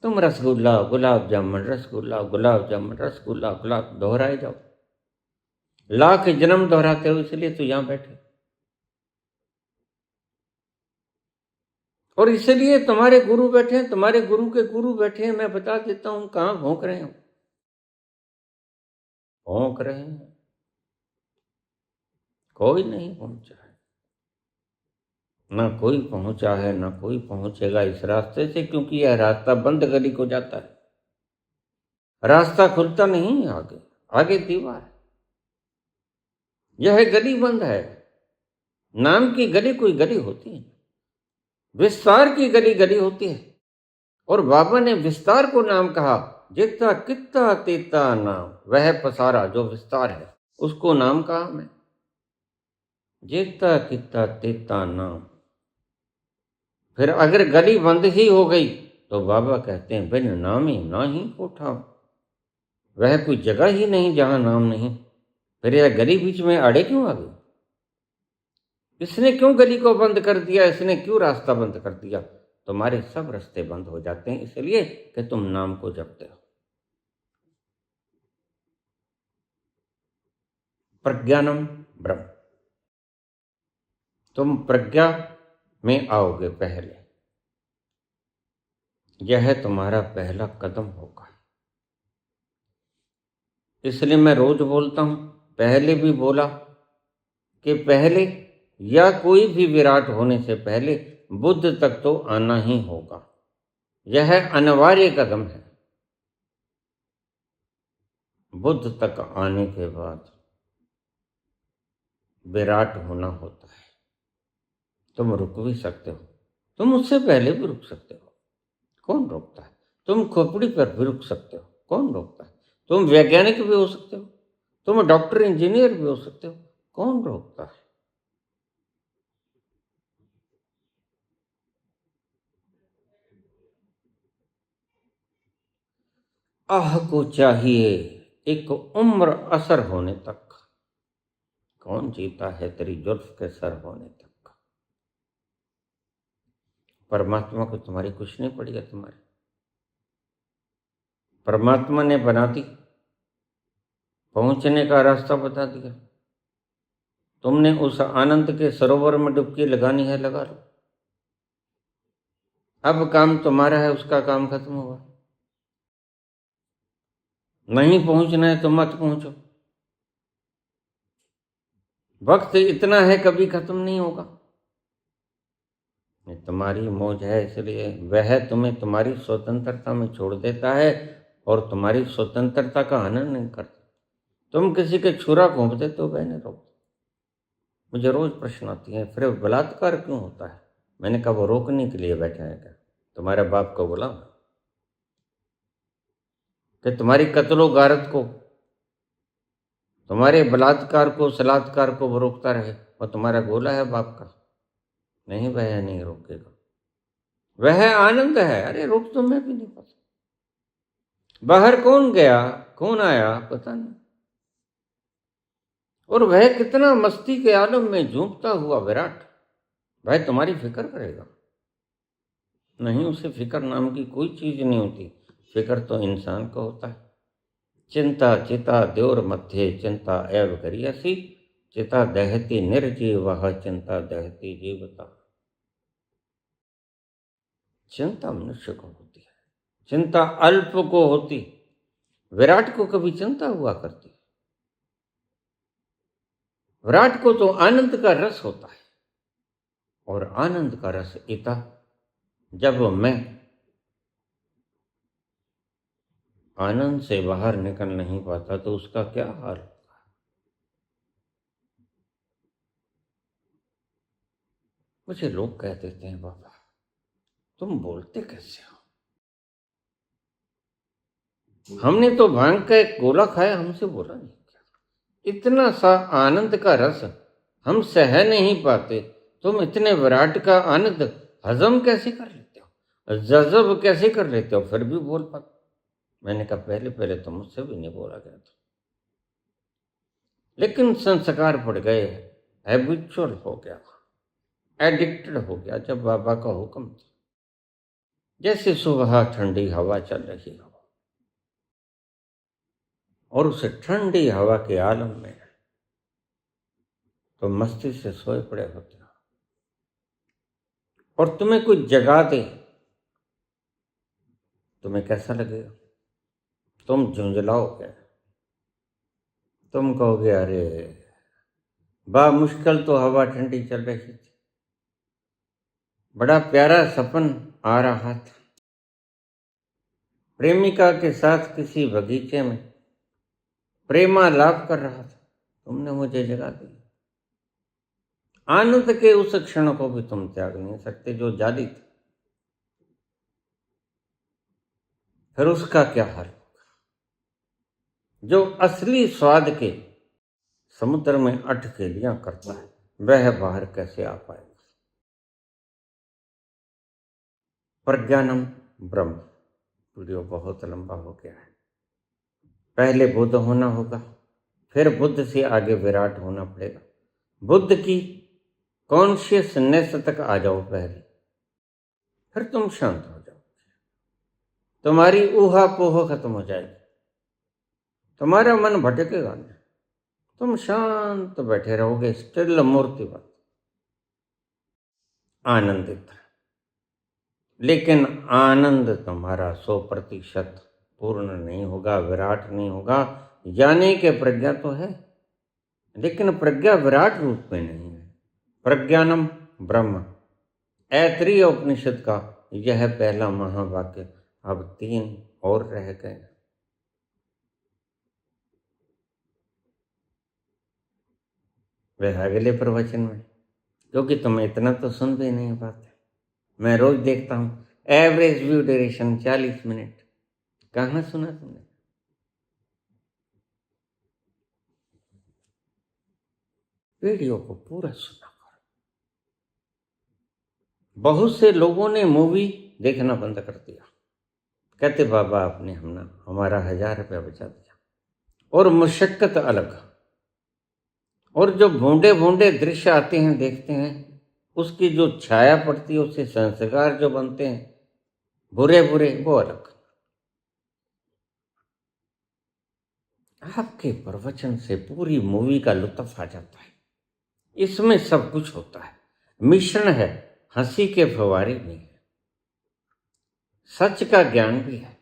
तुम रसगुल्ला गुलाब जामुन, रसगुल्ला गुलाब जामुन, रसगुल्ला गुलाब दोहराए जाओ। लाख जन्म दोहराते हो, इसलिए तो यहां बैठे। और इसलिए तुम्हारे गुरु बैठे हैं, तुम्हारे गुरु के गुरु बैठे हैं। मैं बता देता हूं कहां भौंक रहे हो। भौंक रहे हैं, कोई नहीं पहुंचा है, ना कोई पहुंचा है, ना कोई पहुंचेगा इस रास्ते से, क्योंकि यह रास्ता बंद गली को जाता है। रास्ता खुलता नहीं है, आगे आगे दीवार। यह गली बंद है। नाम की गली कोई गली होती है, विस्तार की गली गली होती है। और बाबा ने विस्तार को नाम कहा। जितना कितना तेता नाम, वह पसारा जो विस्तार है उसको नाम कहा मैं। जितना कितना तेता नाम। फिर अगर गली बंद ही हो गई तो बाबा कहते हैं बिन नामी ना ही कोठा। वह कोई जगह ही नहीं जहां नाम नहीं। फिर यह गली बीच में अड़े क्यों आ गई? इसने क्यों गली को बंद कर दिया? इसने क्यों रास्ता बंद कर दिया? तुम्हारे सब रास्ते बंद हो जाते हैं इसलिए कि तुम नाम को जपते हो। प्रज्ञानम ब्रह्म। तुम प्रज्ञा में आओगे पहले, यह तुम्हारा पहला कदम होगा। इसलिए मैं रोज बोलता हूं, पहले भी बोला कि पहले या कोई भी विराट होने से पहले बुद्ध तक तो आना ही होगा। यह अनिवार्य कदम है। बुद्ध तक आने के बाद विराट होना होता है। तुम रुक भी सकते हो, तुम उससे पहले भी रुक सकते हो, कौन रोकता है? तुम खोपड़ी पर भी रुक सकते हो, कौन रोकता है? तुम वैज्ञानिक भी हो सकते हो, तुम डॉक्टर इंजीनियर भी हो सकते हो, कौन रोकता है? आह को चाहिए एक उम्र असर होने तक। कौन जीता है तेरी जुल्फ के सर होने तक? परमात्मा को तुम्हारी कुछ नहीं पड़ी है। तुम्हारी परमात्मा ने बना दी, पहुंचने का रास्ता बता दिया। तुमने उस आनंद के सरोवर में डुबकी लगानी है, लगा लो। अब काम तुम्हारा है, उसका काम खत्म हुआ। नहीं पहुंचना है तो मत पहुंचो। वक्त इतना है, कभी खत्म नहीं होगा। ये तुम्हारी मौज है, इसलिए वह तुम्हें तुम्हारी स्वतंत्रता में छोड़ देता है और तुम्हारी स्वतंत्रता का आनंद नहीं करता। तुम किसी के छुरा घोंप देते हो, बहने रोक। मुझे रोज प्रश्न आती है, फिर बलात्कार क्यों होता है? मैंने कहा वो रोकने के लिए बैठा है क्या? तुम्हारे बाप को बोला कि तुम्हारी कत्लो गारत को, तुम्हारे बलात्कार को, सलात्कार को वो रोकता रहे, और तुम्हारा गोला है बाप का? नहीं, वह नहीं रोकेगा। वह आनंद है। अरे रोक तो मैं भी नहीं पता। बाहर कौन गया कौन आया पता नहीं, और वह कितना मस्ती के आलम में झूमता हुआ विराट, वह तुम्हारी फिक्र करेगा? नहीं, उसे फिक्र नाम की कोई चीज नहीं होती। फिक्र तो इंसान को होता है। चिंता चिता द्योर मध्य चिंता एव करियसी, चिता दहती निर्जीव चिंता दहती जीवता। चिंता मनुष्य को होती है, चिंता अल्प को होती। विराट को कभी चिंता हुआ करती? विराट को तो आनंद का रस होता है, और आनंद का रस इता जब मैं आनंद से बाहर निकल नहीं पाता तो उसका क्या हाल होगा? मुझे लोग कह देते हैं, बाबा तुम बोलते कैसे हो? हमने तो भांग का एक गोला खाया, हमसे बोला नहीं क्या? इतना सा आनंद का रस हम सह नहीं पाते, तुम इतने विराट का आनंद हजम कैसे कर लेते हो, जज़ब कैसे कर लेते हो, फिर भी बोल पाते? मैंने कहा पहले पहले तो मुझसे भी नहीं बोला गया था, लेकिन संस्कार पड़ गए, हैबिचुअल हो गया, एडिक्टेड हो गया। जब बाबा का हुक्म था, जैसे सुबह ठंडी हवा चल रही हो और उस ठंडी हवा के आलम में तो मस्ती से सोए पड़े होते हो, और तुम्हें कुछ जगा दे, तुम्हें कैसा लगेगा? तुम झुंझलाओगे, तुम कहोगे अरे बा मुश्किल तो हवा ठंडी चल रही थी, बड़ा प्यारा सपन आ रहा था, प्रेमिका के साथ किसी बगीचे में प्रेमालाप कर रहा था, तुमने मुझे जगा दिया। आनंद के उस क्षण को भी तुम त्याग नहीं सकते जो जाली था, फिर उसका क्या हाल होगा? जो असली स्वाद के समुद्र में अटकेलियां करता है, वह बाहर कैसे आ पाएगा? प्रज्ञानम ब्रह्म। वीडियो बहुत लंबा हो गया है। पहले बुद्ध होना होगा, फिर बुद्ध से आगे विराट होना पड़ेगा। बुद्ध की कॉन्शियसनेस तक आ जाओ पहले, फिर तुम शांत हो जाओ, तुम्हारी ऊहा पोह खत्म हो जाएगी, तुम्हारा मन भटकेगा नहीं, तुम शांत बैठे रहोगे, स्टिल मूर्तिवत, आनंदित। लेकिन आनंद तुम्हारा 100% पूर्ण नहीं होगा, विराट नहीं होगा। जाने के प्रज्ञा तो है, लेकिन प्रज्ञा विराट रूप में नहीं है। प्रज्ञानम ब्रह्म, ऐतरेय उपनिषद का यह पहला महावाक्य। अब 3 और रह गए। वह अगले प्रवचन में, क्योंकि तुम इतना तो सुन भी नहीं पाते। मैं रोज देखता हूँ एवरेज व्यू ड्यूरेशन 40 मिनट, कहाँ सुना तुमने? वीडियो को पूरा सुना करो। बहुत से लोगों ने मूवी देखना बंद कर दिया, कहते बाबा आपने हमारा 1000 रुपया बचा दिया। और मुशक्कत अलग, और जो भोंडे भोंडे दृश्य आते हैं देखते हैं, उसकी जो छाया पड़ती है, उससे संस्कार जो बनते हैं बुरे बुरे, वो अलग। आपके प्रवचन से पूरी मूवी का लुत्फ आ जाता है। इसमें सब कुछ होता है, मिश्रण है, हंसी के फवारे भी है, सच का ज्ञान भी है,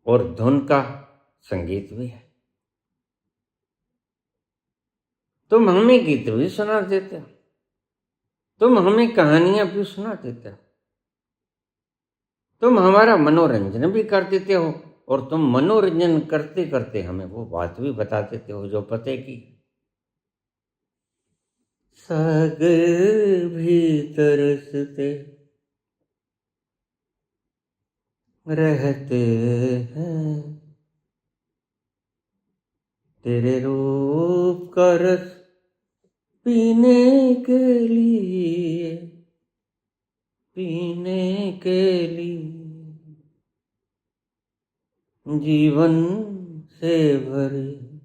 और धुन का संगीत भी है। तुम हमें गीत भी सुना देते हो, तुम हमें कहानियां भी सुना देते हो, तुम हमारा मनोरंजन भी कर देते हो, और तुम मनोरंजन करते करते हमें वो बात भी बता देते हो जो पते की। सागर भी तरसते रहते हैं, तेरे रूप का रस पीने के लिए, पीने के लिए। जीवन से भरी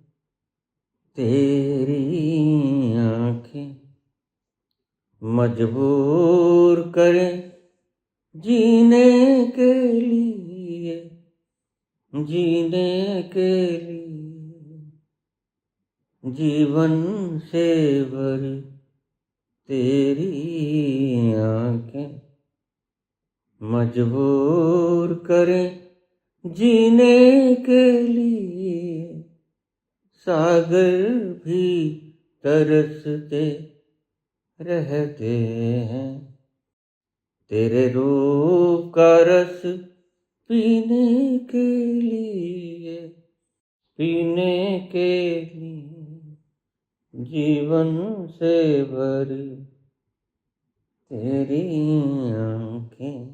तेरी आंखें मजबूर करें जीने के लिए, जीने के लिए। जीवन से भरी तेरी आंखें मजबूर करें जीने के लिए। सागर भी तरसते रहते हैं तेरे रूप का रस पीने के लिए, पीने के लिए। जीवन से भरी तेरी आंखें